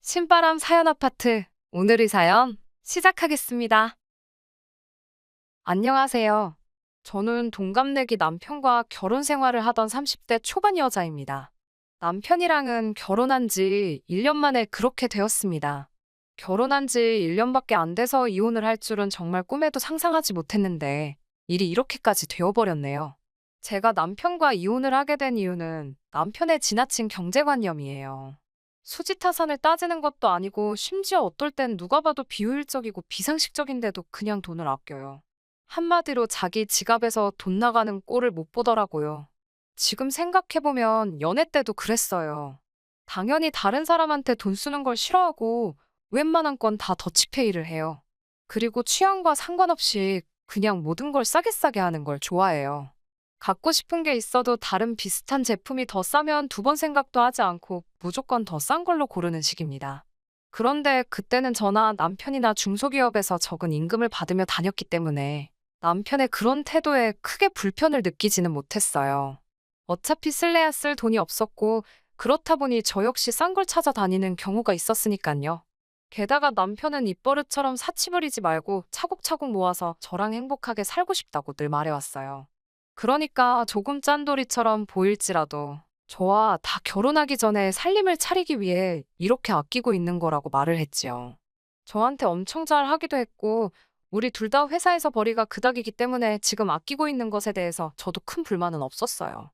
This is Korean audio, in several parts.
신바람 사연 아파트. 오늘의 사연 시작하겠습니다. 안녕하세요. 저는 동갑내기 남편과 결혼 생활을 하던 30대 초반 여자입니다. 남편이랑은 결혼한 지 1년 만에 그렇게 되었습니다. 결혼한 지 1년밖에 안 돼서 이혼을 할 줄은 정말 꿈에도 상상하지 못했는데 일이 이렇게까지 되어버렸네요. 제가 남편과 이혼을 하게 된 이유는 남편의 지나친 경제관념이에요. 수지타산을 따지는 것도 아니고 심지어 어떨 땐 누가 봐도 비효율적이고 비상식적인데도 그냥 돈을 아껴요. 한마디로 자기 지갑에서 돈 나가는 꼴을 못 보더라고요. 지금 생각해보면 연애 때도 그랬어요. 당연히 다른 사람한테 돈 쓰는 걸 싫어하고 웬만한 건 다 더치페이를 해요. 그리고 취향과 상관없이 그냥 모든 걸 싸게 하는 걸 좋아해요. 갖고 싶은 게 있어도 다른 비슷한 제품이 더 싸면 두 번 생각도 하지 않고 무조건 더 싼 걸로 고르는 식입니다. 그런데 그때는 저나 남편이나 중소기업에서 적은 임금을 받으며 다녔기 때문에 남편의 그런 태도에 크게 불편을 느끼지는 못했어요. 어차피 쓸래야 쓸 돈이 없었고 그렇다 보니 저 역시 싼 걸 찾아다니는 경우가 있었으니까요. 게다가 남편은 입버릇처럼 사치 부리지 말고 차곡차곡 모아서 저랑 행복하게 살고 싶다고 늘 말해왔어요. 그러니까 조금 짠돌이처럼 보일지라도 저와 다 결혼하기 전에 살림을 차리기 위해 이렇게 아끼고 있는 거라고 말을 했지요. 저한테 엄청 잘 하기도 했고, 우리 둘 다 회사에서 벌이가 그닥이기 때문에 지금 아끼고 있는 것에 대해서 저도 큰 불만은 없었어요.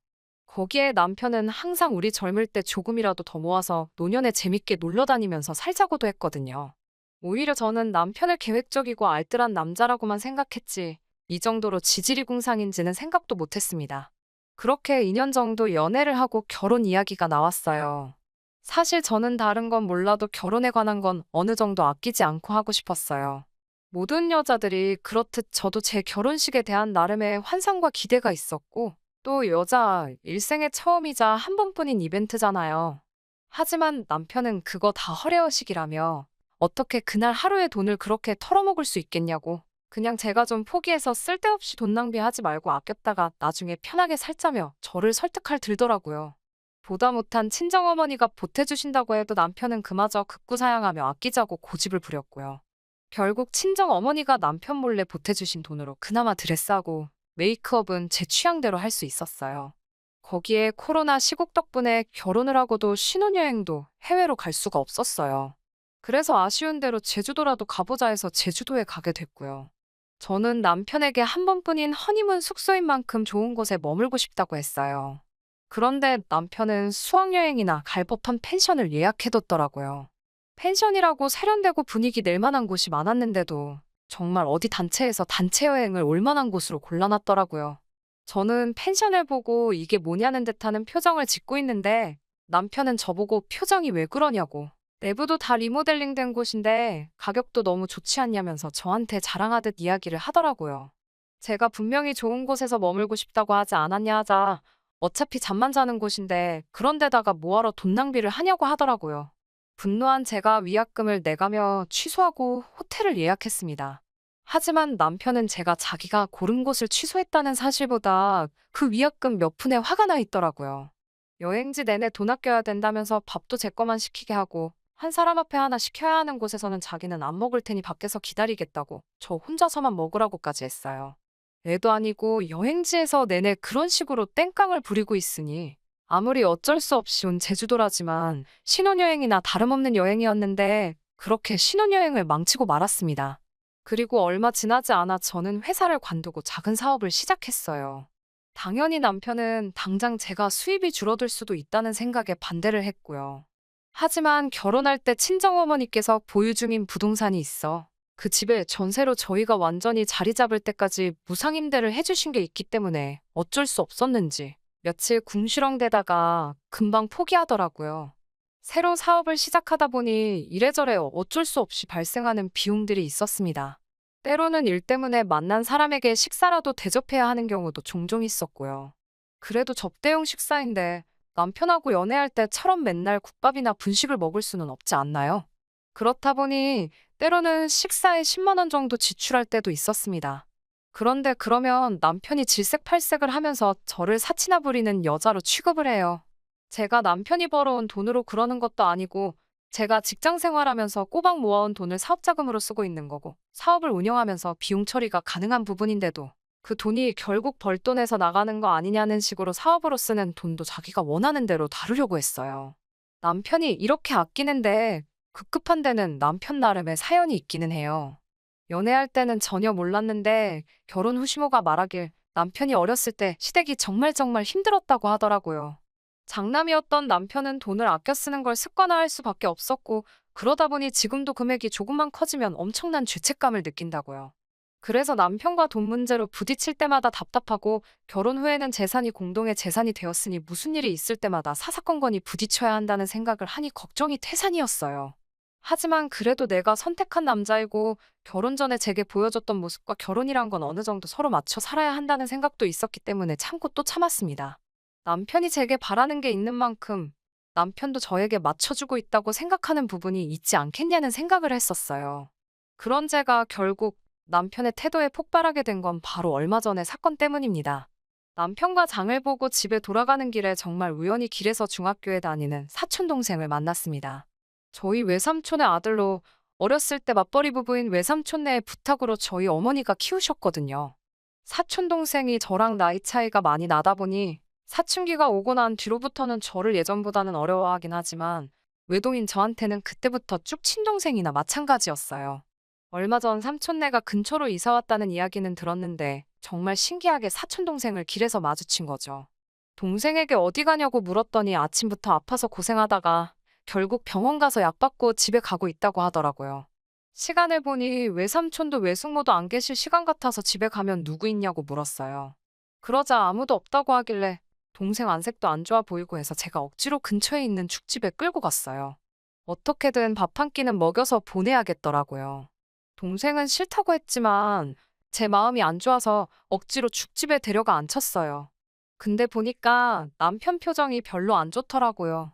거기에 남편은 항상 우리 젊을 때 조금이라도 더 모아서 노년에 재밌게 놀러 다니면서 살자고도 했거든요. 오히려 저는 남편을 계획적이고 알뜰한 남자라고만 생각했지, 이 정도로 지지리궁상인지는 생각도 못했습니다. 그렇게 2년 정도 연애를 하고 결혼 이야기가 나왔어요. 사실 저는 다른 건 몰라도 결혼에 관한 건 어느 정도 아끼지 않고 하고 싶었어요. 모든 여자들이 그렇듯 저도 제 결혼식에 대한 나름의 환상과 기대가 있었고, 또 여자 일생의 처음이자 한 번뿐인 이벤트잖아요. 하지만 남편은 그거 다 허례허식이라며 어떻게 그날 하루에 돈을 그렇게 털어먹을 수 있겠냐고, 그냥 제가 좀 포기해서 쓸데없이 돈 낭비하지 말고 아꼈다가 나중에 편하게 살자며 저를 설득할 들더라고요. 보다 못한 친정어머니가 보태주신다고 해도 남편은 그마저 극구사양하며 아끼자고 고집을 부렸고요. 결국 친정어머니가 남편 몰래 보태주신 돈으로 그나마 드레스하고 메이크업은 제 취향대로 할 수 있었어요. 거기에 코로나 시국 덕분에 결혼을 하고도 신혼여행도 해외로 갈 수가 없었어요. 그래서 아쉬운 대로 제주도라도 가보자 해서 제주도에 가게 됐고요. 저는 남편에게 한 번뿐인 허니문 숙소인 만큼 좋은 곳에 머물고 싶다고 했어요. 그런데 남편은 수학여행이나 갈 법한 펜션을 예약해뒀더라고요. 펜션이라고 세련되고 분위기 낼 만한 곳이 많았는데도 정말 어디 단체에서 단체 여행을 올 만한 곳으로 골라놨더라고요. 저는 펜션을 보고 이게 뭐냐는 듯하는 표정을 짓고 있는데 남편은 저보고 표정이 왜 그러냐고, 내부도 다 리모델링 된 곳인데 가격도 너무 좋지 않냐면서 저한테 자랑하듯 이야기를 하더라고요. 제가 분명히 좋은 곳에서 머물고 싶다고 하지 않았냐 하자 어차피 잠만 자는 곳인데 그런 데다가 뭐하러 돈 낭비를 하냐고 하더라고요. 분노한 제가 위약금을 내가며 취소하고 호텔을 예약했습니다. 하지만 남편은 제가 자기가 고른 곳을 취소했다는 사실보다 그 위약금 몇 푼에 화가 나 있더라고요. 여행지 내내 돈 아껴야 된다면서 밥도 제 거만 시키게 하고 한 사람 앞에 하나 시켜야 하는 곳에서는 자기는 안 먹을 테니 밖에서 기다리겠다고 저 혼자서만 먹으라고까지 했어요. 애도 아니고 여행지에서 내내 그런 식으로 땡깡을 부리고 있으니 아무리 어쩔 수 없이 온 제주도라지만 신혼여행이나 다름없는 여행이었는데 그렇게 신혼여행을 망치고 말았습니다. 그리고 얼마 지나지 않아 저는 회사를 관두고 작은 사업을 시작했어요. 당연히 남편은 당장 제가 수입이 줄어들 수도 있다는 생각에 반대를 했고요. 하지만 결혼할 때 친정어머니께서 보유 중인 부동산이 있어 그 집에 전세로 저희가 완전히 자리 잡을 때까지 무상임대를 해주신 게 있기 때문에 어쩔 수 없었는지 며칠 궁시렁대다가 금방 포기하더라고요. 새로 사업을 시작하다 보니 이래저래 어쩔 수 없이 발생하는 비용들이 있었습니다. 때로는 일 때문에 만난 사람에게 식사라도 대접해야 하는 경우도 종종 있었고요. 그래도 접대용 식사인데 남편하고 연애할 때처럼 맨날 국밥이나 분식을 먹을 수는 없지 않나요? 그렇다 보니 때로는 식사에 10만 원 정도 지출할 때도 있었습니다. 그런데 그러면 남편이 질색팔색을 하면서 저를 사치나 부리는 여자로 취급을 해요. 제가 남편이 벌어온 돈으로 그러는 것도 아니고 제가 직장 생활하면서 꼬박 모아온 돈을 사업 자금으로 쓰고 있는 거고, 사업을 운영하면서 비용 처리가 가능한 부분인데도 그 돈이 결국 벌돈에서 나가는 거 아니냐는 식으로 사업으로 쓰는 돈도 자기가 원하는 대로 다루려고 했어요. 남편이 이렇게 아끼는데 급급한 데는 남편 나름의 사연이 있기는 해요. 연애할 때는 전혀 몰랐는데 결혼 후 시모가 말하길 남편이 어렸을 때 시댁이 정말 정말 힘들었다고 하더라고요. 장남이었던 남편은 돈을 아껴 쓰는 걸 습관화할 수밖에 없었고 그러다 보니 지금도 금액이 조금만 커지면 엄청난 죄책감을 느낀다고요. 그래서 남편과 돈 문제로 부딪힐 때마다 답답하고 결혼 후에는 재산이 공동의 재산이 되었으니 무슨 일이 있을 때마다 사사건건이 부딪혀야 한다는 생각을 하니 걱정이 태산이었어요. 하지만 그래도 내가 선택한 남자이고 결혼 전에 제게 보여줬던 모습과 결혼이란 건 어느 정도 서로 맞춰 살아야 한다는 생각도 있었기 때문에 참고 또 참았습니다. 남편이 제게 바라는 게 있는 만큼 남편도 저에게 맞춰주고 있다고 생각하는 부분이 있지 않겠냐는 생각을 했었어요. 그런 제가 결국 남편의 태도에 폭발하게 된 건 바로 얼마 전의 사건 때문입니다. 남편과 장을 보고 집에 돌아가는 길에 정말 우연히 길에서 중학교에 다니는 사촌 동생을 만났습니다. 저희 외삼촌의 아들로 어렸을 때 맞벌이 부부인 외삼촌네의 부탁으로 저희 어머니가 키우셨거든요. 사촌 동생이 저랑 나이 차이가 많이 나다 보니 사춘기가 오고 난 뒤로부터는 저를 예전보다는 어려워하긴 하지만 외동인 저한테는 그때부터 쭉 친동생이나 마찬가지였어요. 얼마 전 삼촌네가 근처로 이사 왔다는 이야기는 들었는데 정말 신기하게 사촌 동생을 길에서 마주친 거죠. 동생에게 어디 가냐고 물었더니 아침부터 아파서 고생하다가 결국 병원 가서 약 받고 집에 가고 있다고 하더라고요. 시간을 보니 외삼촌도 외숙모도 안 계실 시간 같아서 집에 가면 누구 있냐고 물었어요. 그러자 아무도 없다고 하길래 동생 안색도 안 좋아 보이고 해서 제가 억지로 근처에 있는 죽집에 끌고 갔어요. 어떻게든 밥 한 끼는 먹여서 보내야겠더라고요. 동생은 싫다고 했지만 제 마음이 안 좋아서 억지로 죽집에 데려가 앉혔어요. 근데 보니까 남편 표정이 별로 안 좋더라고요.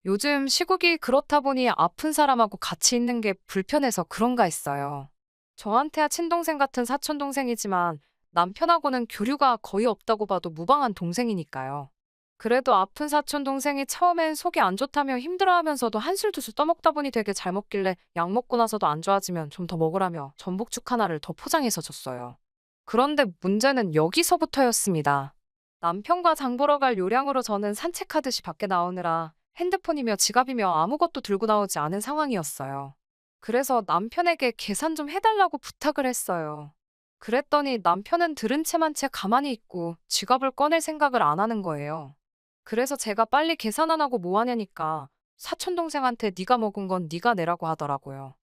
요즘 시국이 그렇다 보니 아픈 사람하고 같이 있는 게 불편해서 그런가 했어요. 저한테야 친동생 같은 사촌동생이지만 남편하고는 교류가 거의 없다고 봐도 무방한 동생이니까요. 그래도 아픈 사촌동생이 처음엔 속이 안 좋다며 힘들어하면서도 한술 두술 떠먹다 보니 되게 잘 먹길래 약 먹고 나서도 안 좋아지면 좀 더 먹으라며 전복죽 하나를 더 포장해서 줬어요. 그런데 문제는 여기서부터였습니다. 남편과 장 보러 갈 요량으로 저는 산책하듯이 밖에 나오느라 핸드폰이며 지갑이며 아무것도 들고 나오지 않은 상황이었어요. 그래서 남편에게 계산 좀 해달라고 부탁을 했어요. 그랬더니 남편은 들은 채만 채 가만히 있고 지갑을 꺼낼 생각을 안 하는 거예요. 그래서 제가 빨리 계산 안 하고 뭐 하냐니까 사촌동생한테 네가 먹은 건 네가 내라고 하더라고요.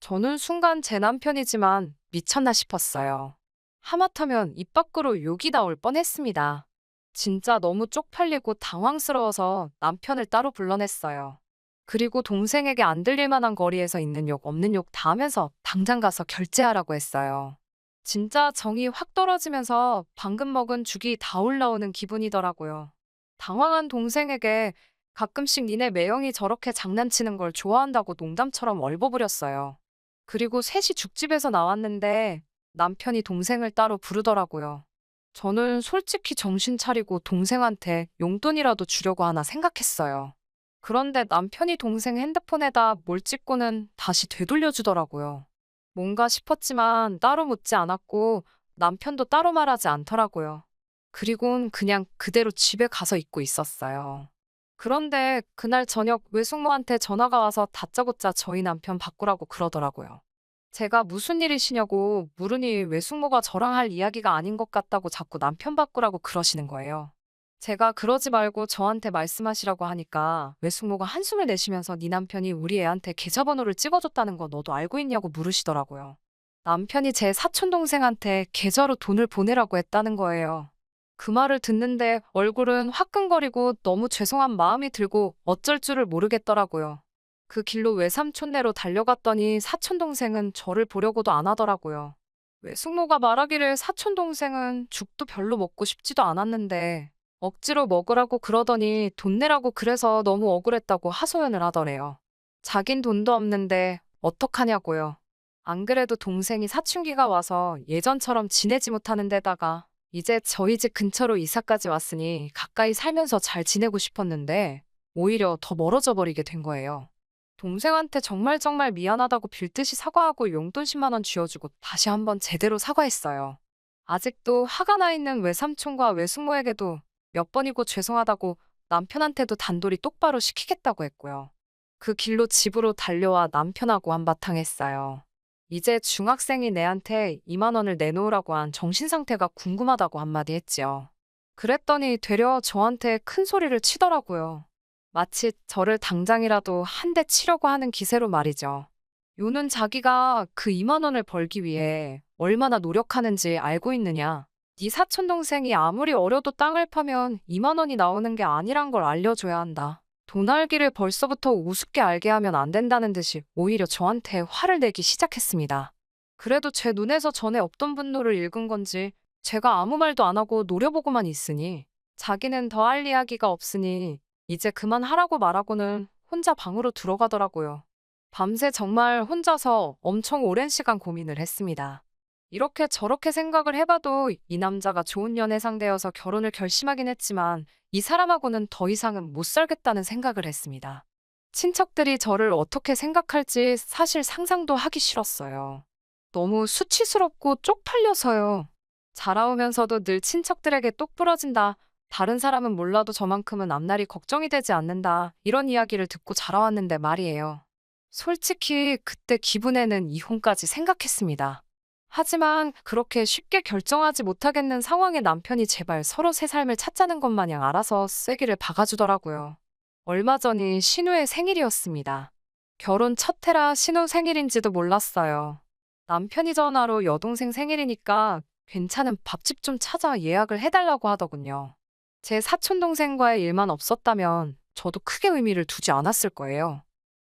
저는 순간 제 남편이지만 미쳤나 싶었어요. 하마터면 입 밖으로 욕이 나올 뻔했습니다. 진짜 너무 쪽팔리고 당황스러워서 남편을 따로 불러냈어요. 그리고 동생에게 안 들릴 만한 거리에서 있는 욕 없는 욕 다 하면서 당장 가서 결제하라고 했어요. 진짜 정이 확 떨어지면서 방금 먹은 죽이 다 올라오는 기분이더라고요. 당황한 동생에게 가끔씩 니네 매형이 저렇게 장난치는 걸 좋아한다고 농담처럼 얼버무렸어요. 그리고 셋이 죽집에서 나왔는데 남편이 동생을 따로 부르더라고요. 저는 솔직히 정신 차리고 동생한테 용돈이라도 주려고 하나 생각했어요. 그런데 남편이 동생 핸드폰에다 뭘 찍고는 다시 되돌려주더라고요. 뭔가 싶었지만 따로 묻지 않았고 남편도 따로 말하지 않더라고요. 그리고는 그냥 그대로 집에 가서 있고 있었어요. 그런데 그날 저녁 외숙모한테 전화가 와서 다짜고짜 저희 남편 바꾸라고 그러더라고요. 제가 무슨 일이시냐고 물으니 외숙모가 저랑 할 이야기가 아닌 것 같다고 자꾸 남편 바꾸라고 그러시는 거예요. 제가 그러지 말고 저한테 말씀하시라고 하니까 외숙모가 한숨을 내쉬면서 네 남편이 우리 애한테 계좌번호를 찍어줬다는 거 너도 알고 있냐고 물으시더라고요. 남편이 제 사촌동생한테 계좌로 돈을 보내라고 했다는 거예요. 그 말을 듣는데 얼굴은 화끈거리고 너무 죄송한 마음이 들고 어쩔 줄을 모르겠더라고요. 그 길로 외삼촌네로 달려갔더니 사촌동생은 저를 보려고도 안 하더라고요. 외숙모가 말하기를 사촌동생은 죽도 별로 먹고 싶지도 않았는데 억지로 먹으라고 그러더니 돈 내라고 그래서 너무 억울했다고 하소연을 하더래요. 자긴 돈도 없는데 어떡하냐고요. 안 그래도 동생이 사춘기가 와서 예전처럼 지내지 못하는 데다가 이제 저희 집 근처로 이사까지 왔으니 가까이 살면서 잘 지내고 싶었는데 오히려 더 멀어져 버리게 된 거예요. 동생한테 정말 정말 미안하다고 빌듯이 사과하고 용돈 10만 원 쥐어주고 다시 한번 제대로 사과했어요. 아직도 화가 나 있는 외삼촌과 외숙모에게도 몇 번이고 죄송하다고 남편한테도 단돌이 똑바로 시키겠다고 했고요. 그 길로 집으로 달려와 남편하고 한바탕 했어요. 이제 중학생이 내한테 2만 원을 내놓으라고 한 정신상태가 궁금하다고 한마디 했지요. 그랬더니 되려 저한테 큰 소리를 치더라고요. 마치 저를 당장이라도 한 대 치려고 하는 기세로 말이죠. 요는 자기가 그 2만 원을 벌기 위해 얼마나 노력하는지 알고 있느냐. 네 사촌 동생이 아무리 어려도 땅을 파면 2만 원이 나오는 게 아니란 걸 알려줘야 한다. 돈 알기를 벌써부터 우습게 알게 하면 안 된다는 듯이 오히려 저한테 화를 내기 시작했습니다. 그래도 제 눈에서 전에 없던 분노를 읽은 건지 제가 아무 말도 안 하고 노려보고만 있으니 자기는 더 할 이야기가 없으니 이제 그만하라고 말하고는 혼자 방으로 들어가더라고요. 밤새 정말 혼자서 엄청 오랜 시간 고민을 했습니다. 이렇게 저렇게 생각을 해봐도 이 남자가 좋은 연애 상대여서 결혼을 결심하긴 했지만 이 사람하고는 더 이상은 못 살겠다는 생각을 했습니다. 친척들이 저를 어떻게 생각할지 사실 상상도 하기 싫었어요. 너무 수치스럽고 쪽팔려서요. 자라오면서도 늘 친척들에게 똑 부러진다. 다른 사람은 몰라도 저만큼은 앞날이 걱정이 되지 않는다. 이런 이야기를 듣고 자라왔는데 말이에요. 솔직히 그때 기분에는 이혼까지 생각했습니다. 하지만 그렇게 쉽게 결정하지 못하겠는 상황에 남편이 제발 서로 새 삶을 찾자는 것 마냥 알아서 쐐기를 박아주더라고요. 얼마 전이 신우의 생일이었습니다. 결혼 첫 해라 신우 생일인지도 몰랐어요. 남편이 전화로 여동생 생일이니까 괜찮은 밥집 좀 찾아 예약을 해달라고 하더군요. 제 사촌동생과의 일만 없었다면 저도 크게 의미를 두지 않았을 거예요.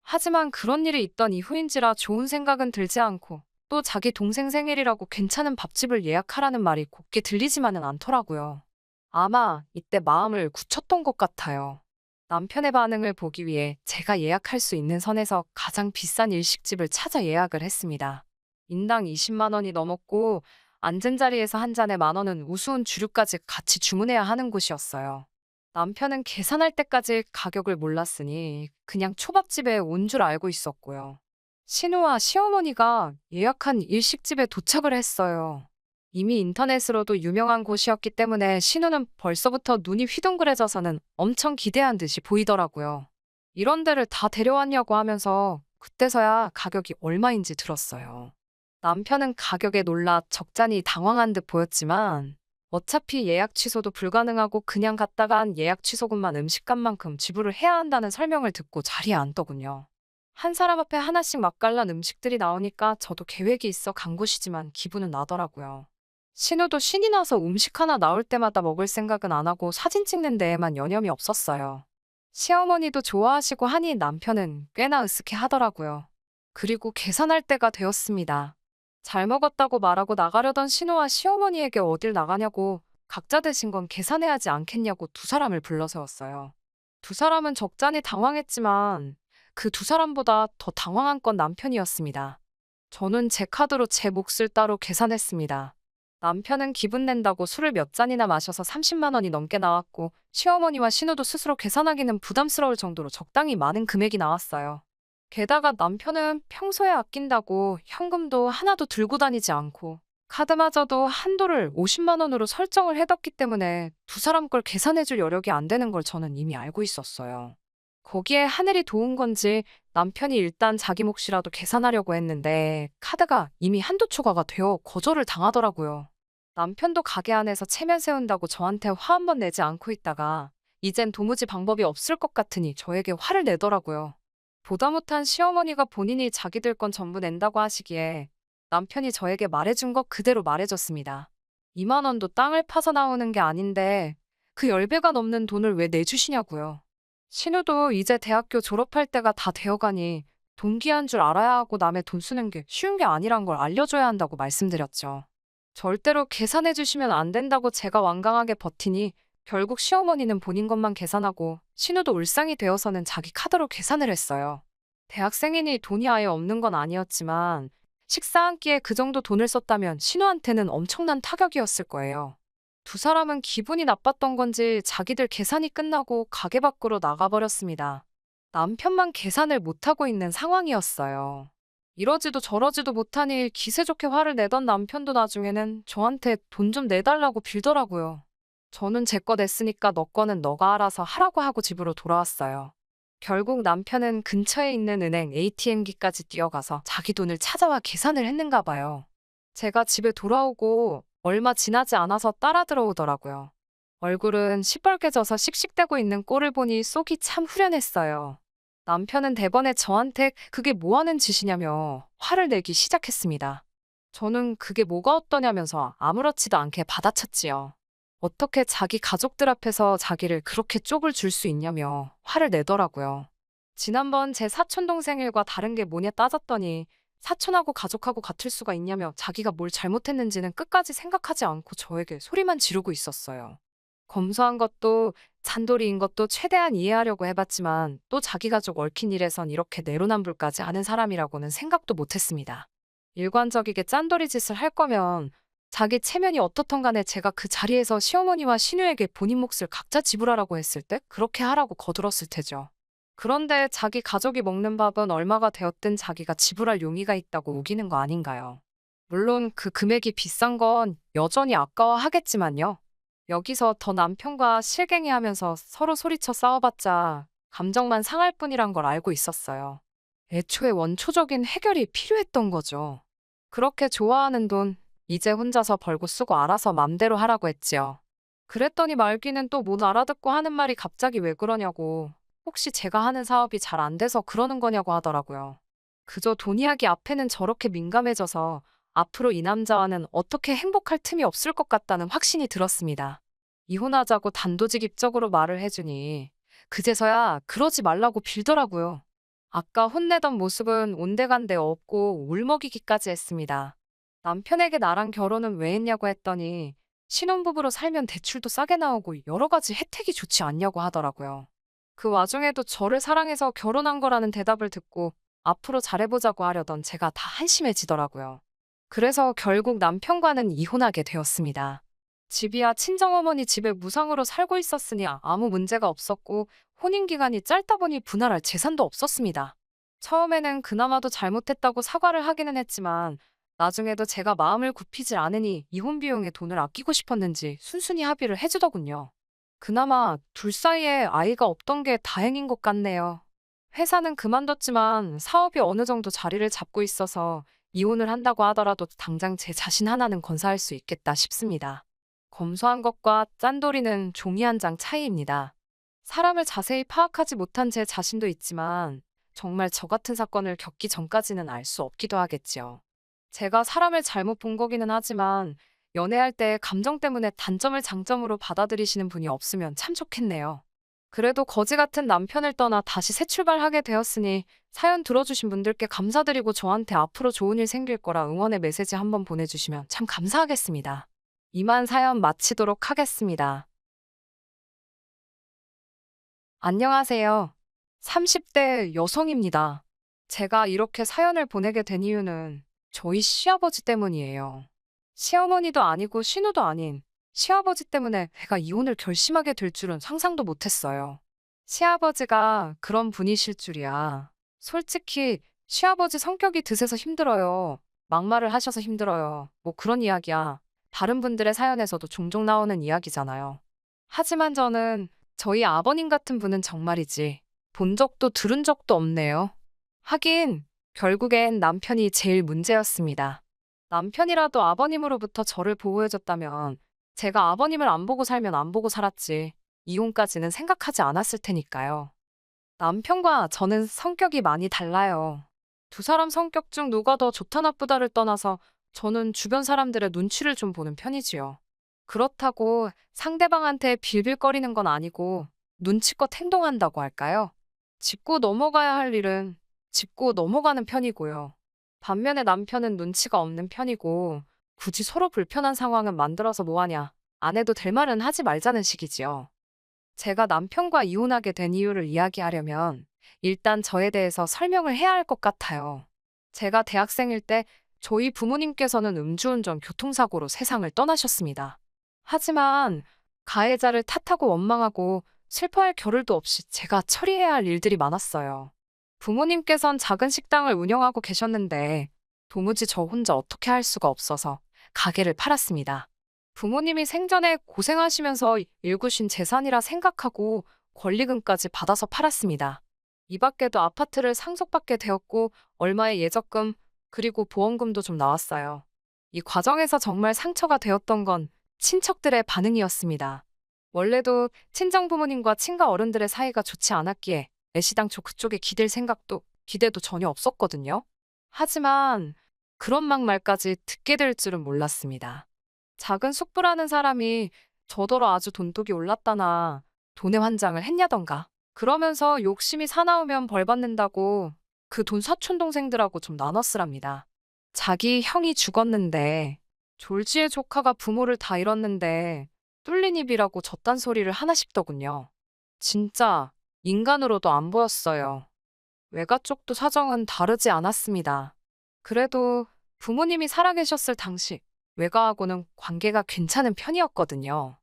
하지만 그런 일이 있던 이후인지라 좋은 생각은 들지 않고 또 자기 동생 생일이라고 괜찮은 밥집을 예약하라는 말이 곱게 들리지만은 않더라고요. 아마 이때 마음을 굳혔던 것 같아요. 남편의 반응을 보기 위해 제가 예약할 수 있는 선에서 가장 비싼 일식집을 찾아 예약을 했습니다. 인당 20만 원이 넘었고 앉은 자리에서 한 잔에 만 원은 우스운 주류까지 같이 주문해야 하는 곳이었어요. 남편은 계산할 때까지 가격을 몰랐으니 그냥 초밥집에 온 줄 알고 있었고요. 신우와 시어머니가 예약한 일식집에 도착을 했어요. 이미 인터넷으로도 유명한 곳이었기 때문에 신우는 벌써부터 눈이 휘둥그레져서는 엄청 기대한 듯이 보이더라고요. 이런 데를 다 데려왔냐고 하면서 그때서야 가격이 얼마인지 들었어요. 남편은 가격에 놀라 적잖이 당황한 듯 보였지만 어차피 예약 취소도 불가능하고 그냥 갔다가 한 예약 취소금만 음식값만큼 지불을 해야 한다는 설명을 듣고 자리에 앉더군요. 한 사람 앞에 하나씩 맛깔난 음식들이 나오니까 저도 계획이 있어 간 곳이지만 기분은 나더라고요. 신우도 신이 나서 음식 하나 나올 때마다 먹을 생각은 안 하고 사진 찍는 데에만 여념이 없었어요. 시어머니도 좋아하시고 하니 남편은 꽤나 으쓱해 하더라고요. 그리고 계산할 때가 되었습니다. 잘 먹었다고 말하고 나가려던 신우와 시어머니에게 어딜 나가냐고 각자 대신 건 계산해야지 않겠냐고 두 사람을 불러세웠어요. 두 사람은 적잖이 당황했지만 그 두 사람보다 더 당황한 건 남편이었습니다. 저는 제 카드로 제 몫을 따로 계산했습니다. 남편은 기분 낸다고 술을 몇 잔이나 마셔서 30만 원이 넘게 나왔고 시어머니와 신우도 스스로 계산하기는 부담스러울 정도로 적당히 많은 금액이 나왔어요. 게다가 남편은 평소에 아낀다고 현금도 하나도 들고 다니지 않고 카드마저도 한도를 50만 원으로 설정을 해뒀기 때문에 두 사람 걸 계산해줄 여력이 안 되는 걸 저는 이미 알고 있었어요. 거기에 하늘이 도운 건지 남편이 일단 자기 몫이라도 계산하려고 했는데 카드가 이미 한도 초과가 되어 거절을 당하더라고요. 남편도 가게 안에서 체면 세운다고 저한테 화 한 번 내지 않고 있다가 이젠 도무지 방법이 없을 것 같으니 저에게 화를 내더라고요. 보다 못한 시어머니가 본인이 자기들 건 전부 낸다고 하시기에 남편이 저에게 말해준 거 그대로 말해줬습니다. 2만 원도 땅을 파서 나오는 게 아닌데 그 10배가 넘는 돈을 왜 내주시냐고요. 신우도 이제 대학교 졸업할 때가 다 되어가니 돈 귀한 줄 알아야 하고 남의 돈 쓰는 게 쉬운 게 아니란 걸 알려줘야 한다고 말씀드렸죠. 절대로 계산해 주시면 안 된다고 제가 완강하게 버티니 결국 시어머니는 본인 것만 계산하고 신우도 울상이 되어서는 자기 카드로 계산을 했어요. 대학생이니 돈이 아예 없는 건 아니었지만 식사 한 끼에 그 정도 돈을 썼다면 신우한테는 엄청난 타격이었을 거예요. 두 사람은 기분이 나빴던 건지 자기들 계산이 끝나고 가게 밖으로 나가버렸습니다. 남편만 계산을 못하고 있는 상황이었어요. 이러지도 저러지도 못하니 기세 좋게 화를 내던 남편도 나중에는 저한테 돈 좀 내달라고 빌더라고요. 저는 제 거 냈으니까 너 거는 너가 알아서 하라고 하고 집으로 돌아왔어요. 결국 남편은 근처에 있는 은행 ATM기까지 뛰어가서 자기 돈을 찾아와 계산을 했는가 봐요. 제가 집에 돌아오고 얼마 지나지 않아서 따라 들어오더라고요. 얼굴은 시뻘개져서 씩씩대고 있는 꼴을 보니 속이 참 후련했어요. 남편은 대번에 저한테 그게 뭐 하는 짓이냐며 화를 내기 시작했습니다. 저는 그게 뭐가 어떠냐면서 아무렇지도 않게 받아쳤지요. 어떻게 자기 가족들 앞에서 자기를 그렇게 쪽을 줄 수 있냐며 화를 내더라고요. 지난번 제 사촌 동생 일과 다른 게 뭐냐 따졌더니 사촌하고 가족하고 같을 수가 있냐며 자기가 뭘 잘못했는지는 끝까지 생각하지 않고 저에게 소리만 지르고 있었어요. 검소한 것도 잔돌이인 것도 최대한 이해하려고 해봤지만 또 자기 가족 얽힌 일에선 이렇게 내로남불까지 하는 사람이라고는 생각도 못했습니다. 일관적이게 짠돌이 짓을 할 거면 자기 체면이 어떻든 간에 제가 그 자리에서 시어머니와 시누에게 본인 몫을 각자 지불하라고 했을 때 그렇게 하라고 거들었을 테죠. 그런데 자기 가족이 먹는 밥은 얼마가 되었든 자기가 지불할 용의가 있다고 우기는 거 아닌가요? 물론 그 금액이 비싼 건 여전히 아까워하겠지만요. 여기서 더 남편과 실갱이하면서 서로 소리쳐 싸워봤자 감정만 상할 뿐이란 걸 알고 있었어요. 애초에 원초적인 해결이 필요했던 거죠. 그렇게 좋아하는 돈, 이제 혼자서 벌고 쓰고 알아서 맘대로 하라고 했지요. 그랬더니 말귀는 또 못 알아듣고 하는 말이 갑자기 왜 그러냐고, 혹시 제가 하는 사업이 잘 안 돼서 그러는 거냐고 하더라고요. 그저 돈 이야기 앞에는 저렇게 민감해져서 앞으로 이 남자와는 어떻게 행복할 틈이 없을 것 같다는 확신이 들었습니다. 이혼하자고 단도직입적으로 말을 해주니 그제서야 그러지 말라고 빌더라고요. 아까 혼내던 모습은 온데간데 없고 울먹이기까지 했습니다. 남편에게 나랑 결혼은 왜 했냐고 했더니 신혼부부로 살면 대출도 싸게 나오고 여러 가지 혜택이 좋지 않냐고 하더라고요. 그 와중에도 저를 사랑해서 결혼한 거라는 대답을 듣고 앞으로 잘해보자고 하려던 제가 다 한심해지더라고요. 그래서 결국 남편과는 이혼하게 되었습니다. 집이야 친정어머니 집에 무상으로 살고 있었으니 아무 문제가 없었고 혼인기간이 짧다 보니 분할할 재산도 없었습니다. 처음에는 그나마도 잘못했다고 사과를 하기는 했지만 나중에도 제가 마음을 굽히질 않으니 이혼 비용에 돈을 아끼고 싶었는지 순순히 합의를 해주더군요. 그나마 둘 사이에 아이가 없던 게 다행인 것 같네요. 회사는 그만뒀지만 사업이 어느 정도 자리를 잡고 있어서 이혼을 한다고 하더라도 당장 제 자신 하나는 건사할 수 있겠다 싶습니다. 검소한 것과 짠돌이는 종이 한 장 차이입니다. 사람을 자세히 파악하지 못한 제 자신도 있지만 정말 저 같은 사건을 겪기 전까지는 알 수 없기도 하겠지요. 제가 사람을 잘못 본 거기는 하지만 연애할 때 감정 때문에 단점을 장점으로 받아들이시는 분이 없으면 참 좋겠네요. 그래도 거지 같은 남편을 떠나 다시 새 출발하게 되었으니 사연 들어주신 분들께 감사드리고 저한테 앞으로 좋은 일 생길 거라 응원의 메시지 한번 보내주시면 참 감사하겠습니다. 이만 사연 마치도록 하겠습니다. 안녕하세요. 30대 여성입니다. 제가 이렇게 사연을 보내게 된 이유는 저희 시아버지 때문이에요. 시어머니도 아니고 신우도 아닌 시아버지 때문에 제가 이혼을 결심하게 될 줄은 상상도 못했어요. 시아버지가 그런 분이실 줄이야. 솔직히 시아버지 성격이 드세서 힘들어요. 막말을 하셔서 힘들어요. 뭐 그런 이야기야. 다른 분들의 사연에서도 종종 나오는 이야기잖아요. 하지만 저는 저희 아버님 같은 분은 정말이지 본 적도 들은 적도 없네요. 하긴 결국엔 남편이 제일 문제였습니다. 남편이라도 아버님으로부터 저를 보호해줬다면 제가 아버님을 안 보고 살면 안 보고 살았지 이혼까지는 생각하지 않았을 테니까요. 남편과 저는 성격이 많이 달라요. 두 사람 성격 중 누가 더 좋다 나쁘다를 떠나서 저는 주변 사람들의 눈치를 좀 보는 편이지요. 그렇다고 상대방한테 빌빌거리는 건 아니고 눈치껏 행동한다고 할까요? 짚고 넘어가야 할 일은 짚고 넘어가는 편이고요. 반면에 남편은 눈치가 없는 편이고 굳이 서로 불편한 상황은 만들어서 뭐하냐. 안 해도 될 말은 하지 말자는 식이지요. 제가 남편과 이혼하게 된 이유를 이야기하려면 일단 저에 대해서 설명을 해야 할 것 같아요. 제가 대학생일 때 저희 부모님께서는 음주운전 교통사고로 세상을 떠나셨습니다. 하지만 가해자를 탓하고 원망하고 슬퍼할 겨를도 없이 제가 처리해야 할 일들이 많았어요. 부모님께선 작은 식당을 운영하고 계셨는데 도무지 저 혼자 어떻게 할 수가 없어서 가게를 팔았습니다. 부모님이 생전에 고생하시면서 일구신 재산이라 생각하고 권리금까지 받아서 팔았습니다. 이 밖에도 아파트를 상속받게 되었고 얼마의 예적금 그리고 보험금도 좀 나왔어요. 이 과정에서 정말 상처가 되었던 건 친척들의 반응이었습니다. 원래도 친정 부모님과 친가 어른들의 사이가 좋지 않았기에 애시당초 그쪽에 기댈 생각도 기대도 전혀 없었거든요. 하지만 그런 막말까지 듣게 될 줄은 몰랐습니다. 작은 숙부라는 사람이 저더러 아주 돈독이 올랐다나 돈의 환장을 했냐던가 그러면서 욕심이 사나우면 벌 받는다고 그 돈 사촌 동생들하고 좀 나눠 쓰랍니다. 자기 형이 죽었는데 졸지의 조카가 부모를 다 잃었는데 뚫린 입이라고 저딴 소리를 하나 싶더군요. 진짜 인간으로도 안 보였어요. 외가 쪽도 사정은 다르지 않았습니다. 그래도 부모님이 살아계셨을 당시 외가하고는 관계가 괜찮은 편이었거든요.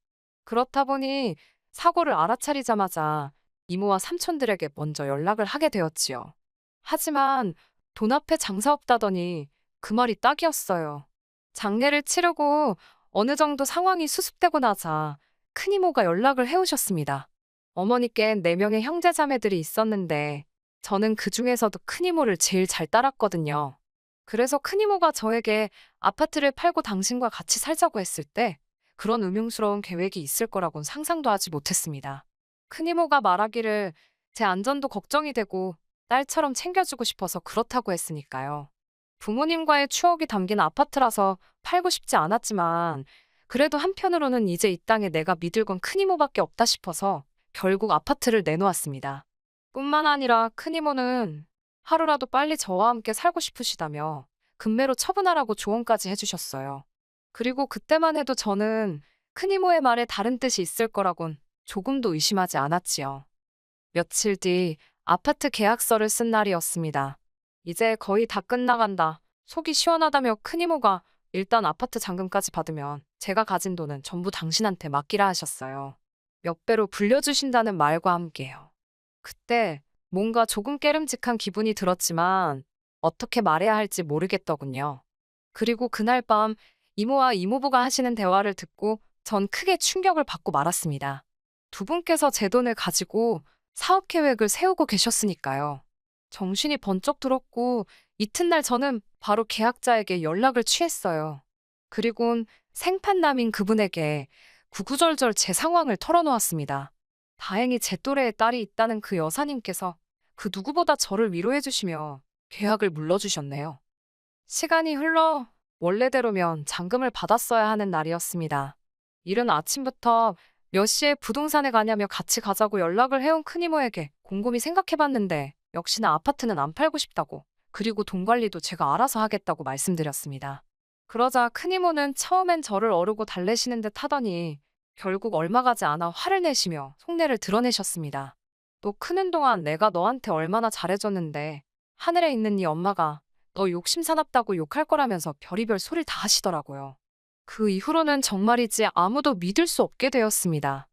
그렇다 보니 사고를 알아차리자마자 이모와 삼촌들에게 먼저 연락을 하게 되었지요. 하지만 돈 앞에 장사 없다더니 그 말이 딱이었어요. 장례를 치르고 어느 정도 상황이 수습되고 나자 큰이모가 연락을 해오셨습니다. 어머니께 4명의 형제자매들이 있었는데 저는 그 중에서도 큰이모를 제일 잘 따랐거든요. 그래서 큰이모가 저에게 아파트를 팔고 당신과 같이 살자고 했을 때 그런 음흉스러운 계획이 있을 거라곤 상상도 하지 못했습니다. 큰이모가 말하기를 제 안전도 걱정이 되고 딸처럼 챙겨주고 싶어서 그렇다고 했으니까요. 부모님과의 추억이 담긴 아파트라서 팔고 싶지 않았지만 그래도 한편으로는 이제 이 땅에 내가 믿을 건 큰이모밖에 없다 싶어서 결국 아파트를 내놓았습니다. 뿐만 아니라 큰이모는 하루라도 빨리 저와 함께 살고 싶으시다며 금매로 처분하라고 조언까지 해주셨어요. 그리고 그때만 해도 저는 큰이모의 말에 다른 뜻이 있을 거라곤 조금도 의심하지 않았지요. 며칠 뒤 아파트 계약서를 쓴 날이었습니다. 이제 거의 다 끝나간다. 속이 시원하다며 큰이모가 일단 아파트 잔금까지 받으면 제가 가진 돈은 전부 당신한테 맡기라 하셨어요. 몇 배로 불려주신다는 말과 함께요. 그때 뭔가 조금 깨름직한 기분이 들었지만 어떻게 말해야 할지 모르겠더군요. 그리고 그날 밤 이모와 이모부가 하시는 대화를 듣고 전 크게 충격을 받고 말았습니다. 두 분께서 제 돈을 가지고 사업 계획을 세우고 계셨으니까요. 정신이 번쩍 들었고 이튿날 저는 바로 계약자에게 연락을 취했어요. 그리곤 생판남인 그분에게 구구절절 제 상황을 털어놓았습니다. 다행히 제 또래의 딸이 있다는 그 여사님께서 그 누구보다 저를 위로해 주시며 계약을 물러주셨네요. 시간이 흘러 원래대로면 잔금을 받았어야 하는 날이었습니다. 이른 아침부터 몇 시에 부동산에 가냐며 같이 가자고 연락을 해온 큰이모에게 곰곰이 생각해봤는데 역시나 아파트는 안 팔고 싶다고 그리고 돈 관리도 제가 알아서 하겠다고 말씀드렸습니다. 그러자 큰이모는 처음엔 저를 어르고 달래시는 듯 하더니 결국 얼마 가지 않아 화를 내시며 속내를 드러내셨습니다. 너 크는 동안 내가 너한테 얼마나 잘해줬는데 하늘에 있는 네 엄마가 너 욕심 사납다고 욕할 거라면서 별의별 소리를 다 하시더라고요. 그 이후로는 정말이지 아무도 믿을 수 없게 되었습니다.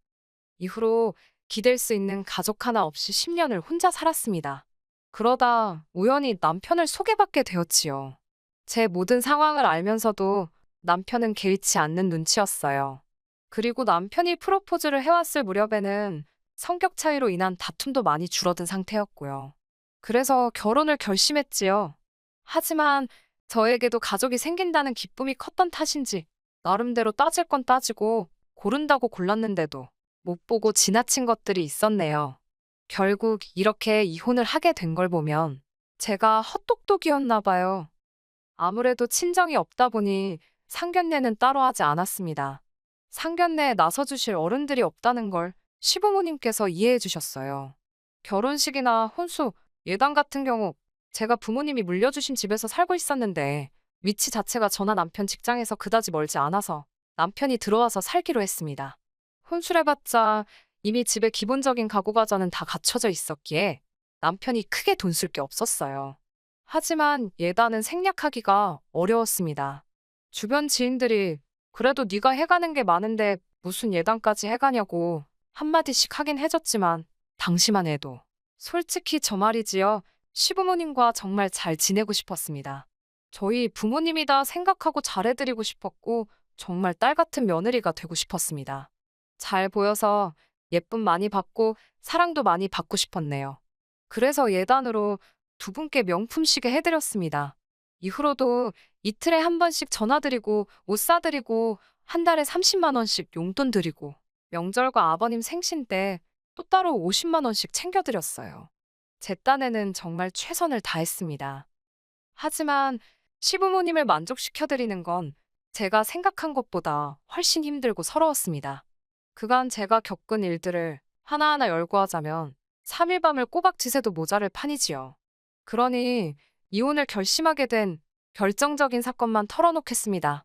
이후로 기댈 수 있는 가족 하나 없이 10년을 혼자 살았습니다. 그러다 우연히 남편을 소개받게 되었지요. 제 모든 상황을 알면서도 남편은 개의치 않는 눈치였어요. 그리고 남편이 프로포즈를 해왔을 무렵에는 성격 차이로 인한 다툼도 많이 줄어든 상태였고요. 그래서 결혼을 결심했지요. 하지만 저에게도 가족이 생긴다는 기쁨이 컸던 탓인지 나름대로 따질 건 따지고 고른다고 골랐는데도 못 보고 지나친 것들이 있었네요. 결국 이렇게 이혼을 하게 된 걸 보면 제가 헛똑똑이었나 봐요. 아무래도 친정이 없다 보니 상견례는 따로 하지 않았습니다. 상견례에 나서주실 어른들이 없다는 걸 시부모님께서 이해해 주셨어요. 결혼식이나 혼수, 예당 같은 경우 제가 부모님이 물려주신 집에서 살고 있었는데 위치 자체가 저나 남편 직장에서 그다지 멀지 않아서 남편이 들어와서 살기로 했습니다. 혼술해봤자 이미 집에 기본적인 가구 과자는 다 갖춰져 있었기에 남편이 크게 돈 쓸 게 없었어요. 하지만 예단은 생략하기가 어려웠습니다. 주변 지인들이 그래도 네가 해가는 게 많은데 무슨 예단까지 해가냐고 한마디씩 하긴 해줬지만 당시만 해도 솔직히 저 말이지요. 시부모님과 정말 잘 지내고 싶었습니다. 저희 부모님이다 생각하고 잘해드리고 싶었고 정말 딸 같은 며느리가 되고 싶었습니다. 잘 보여서 예쁨 많이 받고 사랑도 많이 받고 싶었네요. 그래서 예단으로 두 분께 명품 시계 해드렸습니다. 이후로도 이틀에 한 번씩 전화드리고 옷 사드리고 한 달에 30만 원씩 용돈 드리고 명절과 아버님 생신 때 또 따로 50만 원씩 챙겨드렸어요. 제 딴에는 정말 최선을 다했습니다. 하지만 시부모님을 만족시켜드리는 건 제가 생각한 것보다 훨씬 힘들고 서러웠습니다. 그간 제가 겪은 일들을 하나하나 열거하자면 3일 밤을 꼬박 지새도 모자랄 판이지요. 그러니 이혼을 결심하게 된 결정적인 사건만 털어놓겠습니다.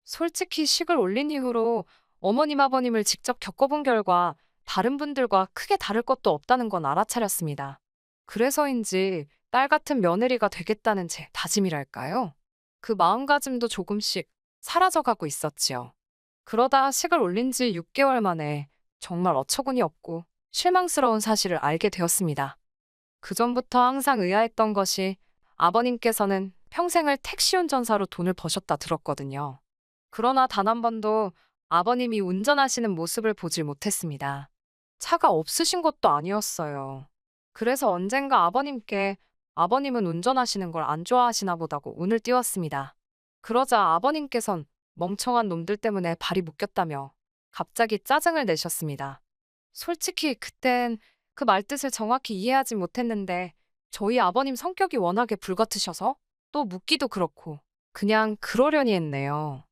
솔직히 식을 올린 이후로 어머님 아버님을 직접 겪어본 결과 다른 분들과 크게 다를 것도 없다는 건 알아차렸습니다. 그래서인지 딸 같은 며느리가 되겠다는 제 다짐이랄까요? 그 마음가짐도 조금씩 사라져가고 있었지요. 그러다 식을 올린 지 6개월 만에 정말 어처구니 없고 실망스러운 사실을 알게 되었습니다. 그전부터 항상 의아했던 것이 아버님께서는 평생을 택시 운전사로 돈을 버셨다 들었거든요. 그러나 단 한 번도 아버님이 운전하시는 모습을 보질 못했습니다. 차가 없으신 것도 아니었어요. 그래서 언젠가 아버님께 아버님은 운전하시는 걸 안 좋아하시나 보다고 운을 띄웠습니다. 그러자 아버님께선 멍청한 놈들 때문에 발이 묶였다며 갑자기 짜증을 내셨습니다. 솔직히 그땐 그 말뜻을 정확히 이해하지 못했는데 저희 아버님 성격이 워낙에 불같으셔서 또 묻기도 그렇고 그냥 그러려니 했네요.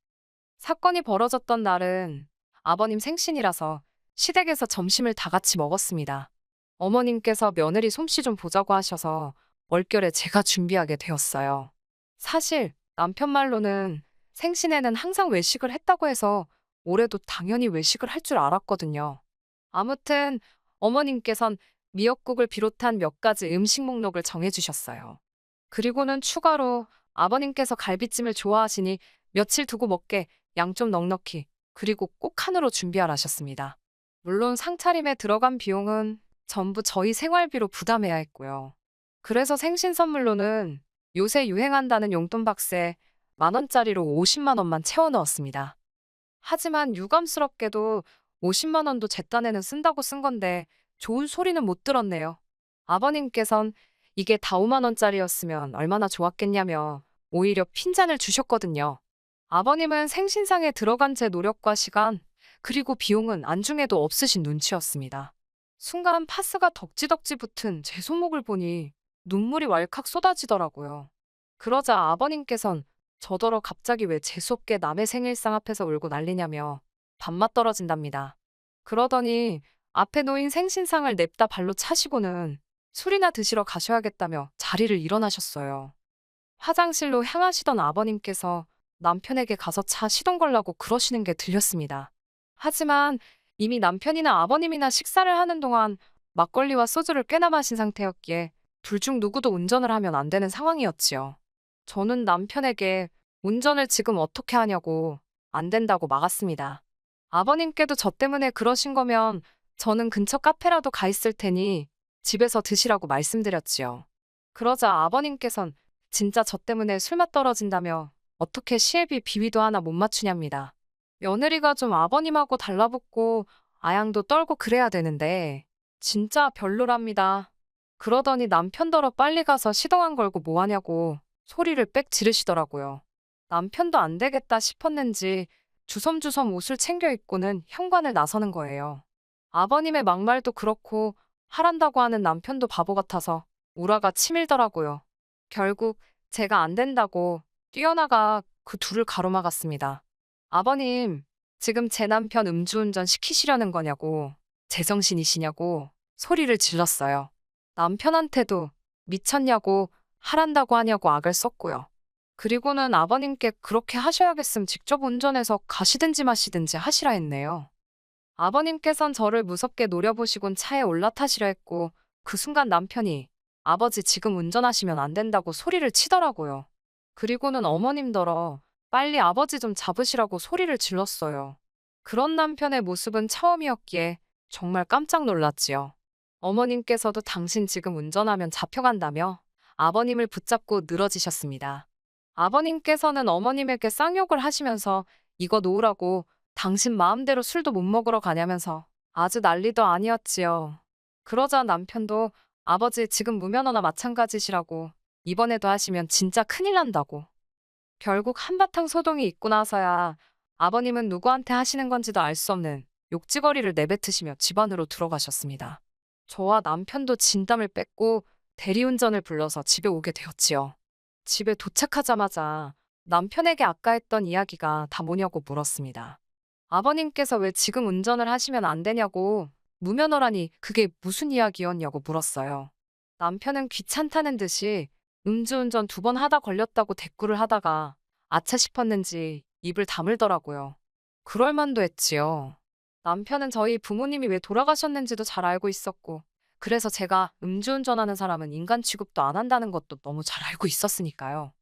사건이 벌어졌던 날은 아버님 생신이라서 시댁에서 점심을 다 같이 먹었습니다. 어머님께서 며느리 솜씨 좀 보자고 하셔서 얼결에 제가 준비하게 되었어요. 사실 남편 말로는 생신에는 항상 외식을 했다고 해서 올해도 당연히 외식을 할 줄 알았거든요. 아무튼 어머님께선 미역국을 비롯한 몇 가지 음식 목록을 정해주셨어요. 그리고는 추가로 아버님께서 갈비찜을 좋아하시니 며칠 두고 먹게 양 좀 넉넉히 그리고 꼭 한우로 준비하라셨습니다. 물론 상차림에 들어간 비용은 전부 저희 생활비로 부담해야 했고요. 그래서 생신 선물로는 요새 유행한다는 용돈 박스에 10,000원짜리로 50만 원만 채워 넣었습니다. 하지만 유감스럽게도 50만 원도 제 딴에는 쓴다고 쓴 건데 좋은 소리는 못 들었네요. 아버님께선 이게 다 5만 원짜리였으면 얼마나 좋았겠냐며 오히려 핀잔을 주셨거든요. 아버님은 생신상에 들어간 제 노력과 시간, 그리고 비용은 안중에도 없으신 눈치였습니다. 순간 파스가 덕지덕지 붙은 제 손목을 보니 눈물이 왈칵 쏟아지더라고요. 그러자 아버님께선 저더러 갑자기 왜 재수없게 남의 생일상 앞에서 울고 난리냐며 밥맛 떨어진답니다. 그러더니 앞에 놓인 생신상을 냅다 발로 차시고는 술이나 드시러 가셔야겠다며 자리를 일어나셨어요. 화장실로 향하시던 아버님께서 남편에게 가서 차 시동 걸라고 그러시는 게 들렸습니다. 하지만 이미 남편이나 아버님이나 식사를 하는 동안 막걸리와 소주를 꽤나 마신 상태였기에 둘 중 누구도 운전을 하면 안 되는 상황이었지요. 저는 남편에게 운전을 지금 어떻게 하냐고 안 된다고 막았습니다. 아버님께도 저 때문에 그러신 거면 저는 근처 카페라도 가 있을 테니 집에서 드시라고 말씀드렸지요. 그러자 아버님께선 진짜 저 때문에 술맛 떨어진다며 어떻게 시애비 비위도 하나 못 맞추냐입니다. 며느리가 좀 아버님하고 달라붙고 아양도 떨고 그래야 되는데 진짜 별로랍니다. 그러더니 남편더러 빨리 가서 시동 안 걸고 뭐 하냐고 소리를 빽 지르시더라고요. 남편도 안 되겠다 싶었는지 주섬주섬 옷을 챙겨 입고는 현관을 나서는 거예요. 아버님의 막말도 그렇고 하란다고 하는 남편도 바보 같아서 우라가 치밀더라고요. 결국 제가 안 된다고 뛰어나가 그 둘을 가로막았습니다. 아버님, 지금 제 남편 음주운전 시키시려는 거냐고, 제정신이시냐고 소리를 질렀어요. 남편한테도 미쳤냐고 하란다고 하냐고 악을 썼고요. 그리고는 아버님께 그렇게 하셔야겠음 직접 운전해서 가시든지 마시든지 하시라 했네요. 아버님께선 저를 무섭게 노려보시곤 차에 올라타시려 했고 그 순간 남편이 아버지 지금 운전하시면 안 된다고 소리를 치더라고요. 그리고는 어머님더러 빨리 아버지 좀 잡으시라고 소리를 질렀어요. 그런 남편의 모습은 처음이었기에 정말 깜짝 놀랐지요. 어머님께서도 당신 지금 운전하면 잡혀간다며 아버님을 붙잡고 늘어지셨습니다. 아버님께서는 어머님에게 쌍욕을 하시면서 이거 놓으라고 당신 마음대로 술도 못 먹으러 가냐면서 아주 난리도 아니었지요. 그러자 남편도 아버지 지금 무면허나 마찬가지시라고 이번에도 하시면 진짜 큰일 난다고. 결국 한바탕 소동이 있고 나서야 아버님은 누구한테 하시는 건지도 알 수 없는 욕지거리를 내뱉으시며 집 안으로 들어가셨습니다. 저와 남편도 진땀을 뺐고 대리운전을 불러서 집에 오게 되었지요. 집에 도착하자마자 남편에게 아까 했던 이야기가 다 뭐냐고 물었습니다. 아버님께서 왜 지금 운전을 하시면 안 되냐고 무면허라니 그게 무슨 이야기였냐고 물었어요. 남편은 귀찮다는 듯이 음주운전 2번 하다 걸렸다고 대꾸를 하다가 아차 싶었는지 입을 다물더라고요. 그럴 만도 했지요. 남편은 저희 부모님이 왜 돌아가셨는지도 잘 알고 있었고, 그래서 제가 음주운전하는 사람은 인간 취급도 안 한다는 것도 너무 잘 알고 있었으니까요.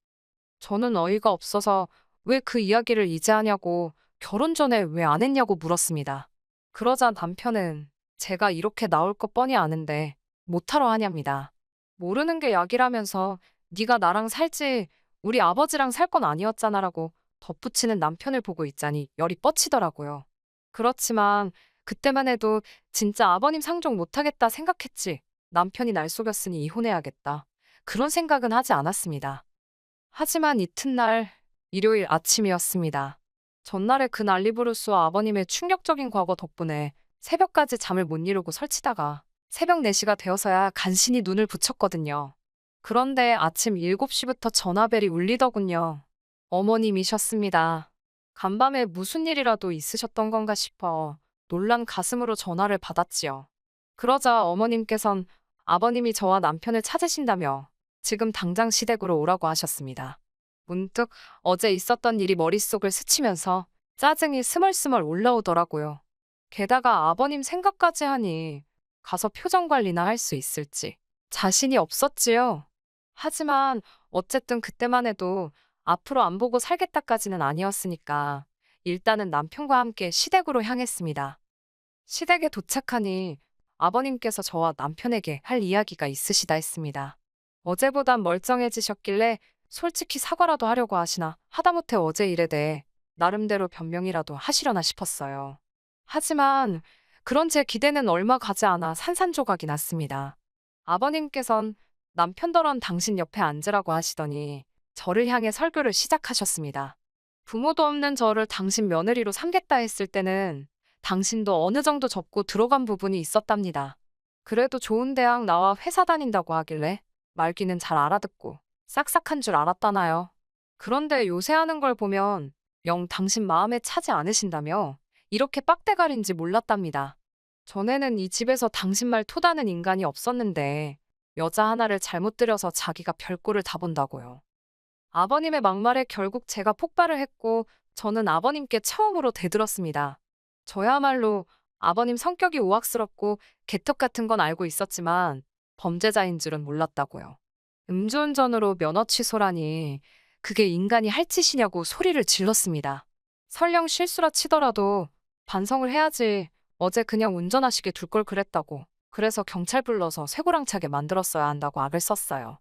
저는 어이가 없어서 왜 그 이야기를 이제 하냐고 결혼 전에 왜 안 했냐고 물었습니다. 그러자 남편은 제가 이렇게 나올 거 뻔히 아는데 못하러 하냐입니다. 모르는 게 약이라면서 네가 나랑 살지 우리 아버지랑 살 건 아니었잖아라고 덧붙이는 남편을 보고 있자니 열이 뻗치더라고요. 그렇지만 그때만 해도 진짜 아버님 상종 못하겠다 생각했지. 남편이 날 속였으니 이혼해야겠다. 그런 생각은 하지 않았습니다. 하지만 이튿날 일요일 아침이었습니다. 전날의 그 난리부르스와 아버님의 충격적인 과거 덕분에 새벽까지 잠을 못 이루고 설치다가 새벽 4시가 되어서야 간신히 눈을 붙였거든요. 그런데 아침 7시부터 전화벨이 울리더군요. 어머님이셨습니다. 간밤에 무슨 일이라도 있으셨던 건가 싶어 놀란 가슴으로 전화를 받았지요. 그러자 어머님께선 아버님이 저와 남편을 찾으신다며 지금 당장 시댁으로 오라고 하셨습니다. 문득 어제 있었던 일이 머릿속을 스치면서 짜증이 스멀스멀 올라오더라고요. 게다가 아버님 생각까지 하니 가서 표정 관리나 할 수 있을지 자신이 없었지요. 하지만 어쨌든 그때만 해도 앞으로 안 보고 살겠다까지는 아니었으니까 일단은 남편과 함께 시댁으로 향했습니다. 시댁에 도착하니 아버님께서 저와 남편에게 할 이야기가 있으시다 했습니다. 어제보단 멀쩡해지셨길래 솔직히 사과라도 하려고 하시나 하다못해 어제 일에 대해 나름대로 변명이라도 하시려나 싶었어요. 하지만 그런 제 기대는 얼마 가지 않아 산산조각이 났습니다. 아버님께선 남편더런 당신 옆에 앉으라고 하시더니 저를 향해 설교를 시작하셨습니다. 부모도 없는 저를 당신 며느리로 삼겠다 했을 때는 당신도 어느 정도 접고 들어간 부분이 있었답니다. 그래도 좋은 대학 나와 회사 다닌다고 하길래 말귀는 잘 알아듣고 싹싹한 줄 알았다나요. 그런데 요새 하는 걸 보면 영 당신 마음에 차지 않으신다며 이렇게 빡대가리인지 몰랐답니다. 전에는 이 집에서 당신 말 토다는 인간이 없었는데 여자 하나를 잘못 들여서 자기가 별꼴을 다 본다고요. 아버님의 막말에 결국 제가 폭발을 했고 저는 아버님께 처음으로 대들었습니다. 저야말로 아버님 성격이 우악스럽고 개떡 같은 건 알고 있었지만 범죄자인 줄은 몰랐다고요. 음주운전으로 면허 취소라니 그게 인간이 할 짓이냐고 소리를 질렀습니다. 설령 실수라 치더라도 반성을 해야지 어제 그냥 운전하시게 둘 걸 그랬다고. 그래서 경찰 불러서 쇠고랑차게 만들었어야 한다고 악을 썼어요.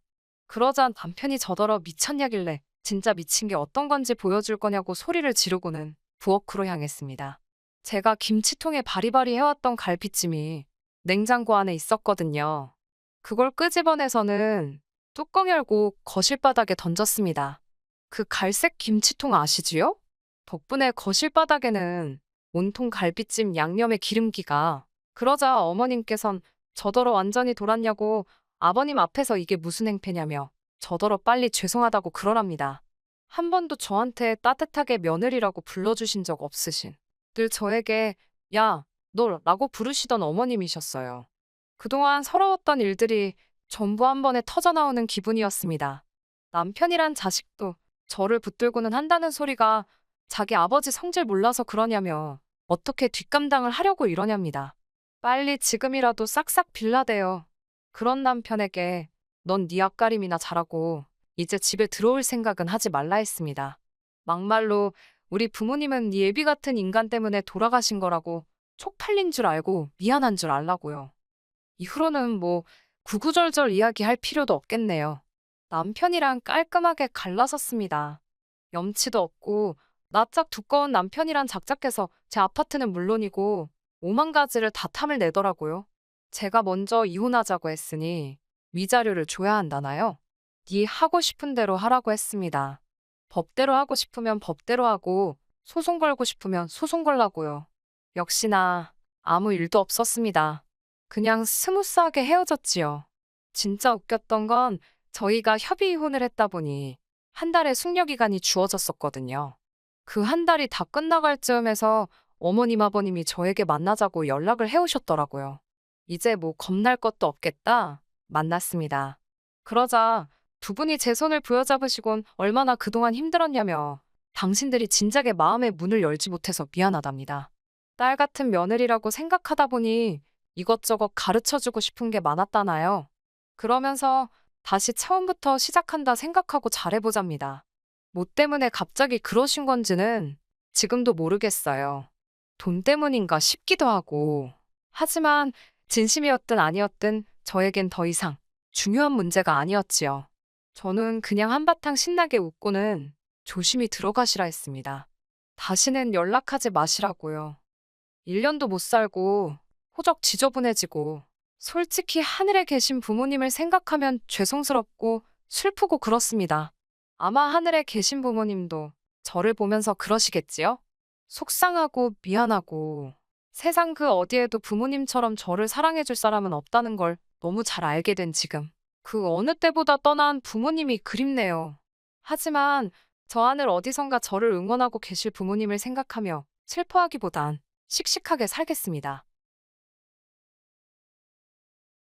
그러자 남편이 저더러 미쳤냐길래 진짜 미친 게 어떤 건지 보여줄 거냐고 소리를 지르고는 부엌으로 향했습니다. 제가 김치통에 바리바리 해왔던 갈비찜이 냉장고 안에 있었거든요. 그걸 끄집어내서는 뚜껑 열고 거실 바닥에 던졌습니다. 그 갈색 김치통 아시지요? 덕분에 거실 바닥에는 온통 갈비찜 양념의 기름기가. 그러자 어머님께선 저더러 완전히 돌았냐고 아버님 앞에서 이게 무슨 행패냐며 저더러 빨리 죄송하다고 그러랍니다. 한 번도 저한테 따뜻하게 며느리라고 불러주신 적 없으신, 늘 저에게 야, 너 라고 부르시던 어머님이셨어요. 그동안 서러웠던 일들이 전부 한 번에 터져나오는 기분이었습니다. 남편이란 자식도 저를 붙들고는 한다는 소리가 자기 아버지 성질 몰라서 그러냐며 어떻게 뒷감당을 하려고 이러냐입니다. 빨리 지금이라도 싹싹 빌라대요. 그런 남편에게 넌 네 앞가림이나 잘하고 이제 집에 들어올 생각은 하지 말라 했습니다. 막말로 우리 부모님은 네 예비 같은 인간 때문에 돌아가신 거라고 쪽팔린 줄 알고 미안한 줄 알라고요. 이후로는 뭐 구구절절 이야기할 필요도 없겠네요. 남편이랑 깔끔하게 갈라섰습니다. 염치도 없고 낯짝 두꺼운 남편이란 작작해서 제 아파트는 물론이고 오만 가지를 다 탐을 내더라고요. 제가 먼저 이혼하자고 했으니 위자료를 줘야 한다나요? 네 하고 싶은 대로 하라고 했습니다. 법대로 하고 싶으면 법대로 하고 소송 걸고 싶으면 소송 걸라고요. 역시나 아무 일도 없었습니다. 그냥 스무스하게 헤어졌지요. 진짜 웃겼던 건 저희가 협의 이혼을 했다 보니 한 달의 숙려 기간이 주어졌었거든요. 그 한 달이 다 끝나갈 즈음에서 어머님 아버님이 저에게 만나자고 연락을 해오셨더라고요. 이제 뭐 겁날 것도 없겠다. 만났습니다. 그러자 두 분이 제 손을 부여잡으시곤 얼마나 그동안 힘들었냐며 당신들이 진작에 마음의 문을 열지 못해서 미안하답니다. 딸 같은 며느리라고 생각하다 보니 이것저것 가르쳐주고 싶은 게 많았다나요. 그러면서 다시 처음부터 시작한다 생각하고 잘해보잡니다. 뭐 때문에 갑자기 그러신 건지는 지금도 모르겠어요. 돈 때문인가 싶기도 하고. 하지만 진심이었든 아니었든 저에겐 더 이상 중요한 문제가 아니었지요. 저는 그냥 한바탕 신나게 웃고는 조심히 들어가시라 했습니다. 다시는 연락하지 마시라고요. 1년도 못 살고 호적 지저분해지고 솔직히 하늘에 계신 부모님을 생각하면 죄송스럽고 슬프고 그렇습니다. 아마 하늘에 계신 부모님도 저를 보면서 그러시겠지요? 속상하고 미안하고 세상 그 어디에도 부모님처럼 저를 사랑해줄 사람은 없다는 걸 너무 잘 알게 된 지금. 그 어느 때보다 떠난 부모님이 그립네요. 하지만 저 하늘 어디선가 저를 응원하고 계실 부모님을 생각하며 슬퍼하기보단 씩씩하게 살겠습니다.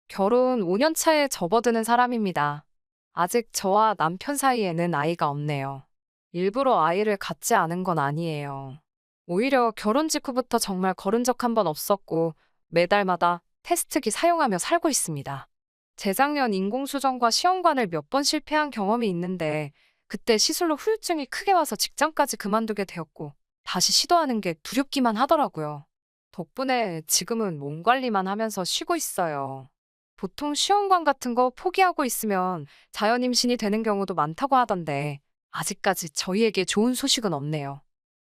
결혼 5년 차에 접어드는 사람입니다. 아직 저와 남편 사이에는 아이가 없네요. 일부러 아이를 갖지 않은 건 아니에요. 오히려 결혼 직후부터 정말 거른 적 한 번 없었고 매달마다 테스트기 사용하며 살고 있습니다. 재작년 인공수정과 시험관을 몇 번 실패한 경험이 있는데 그때 시술로 후유증이 크게 와서 직장까지 그만두게 되었고 다시 시도하는 게 두렵기만 하더라고요. 덕분에 지금은 몸 관리만 하면서 쉬고 있어요. 보통 시험관 같은 거 포기하고 있으면 자연 임신이 되는 경우도 많다고 하던데 아직까지 저희에게 좋은 소식은 없네요.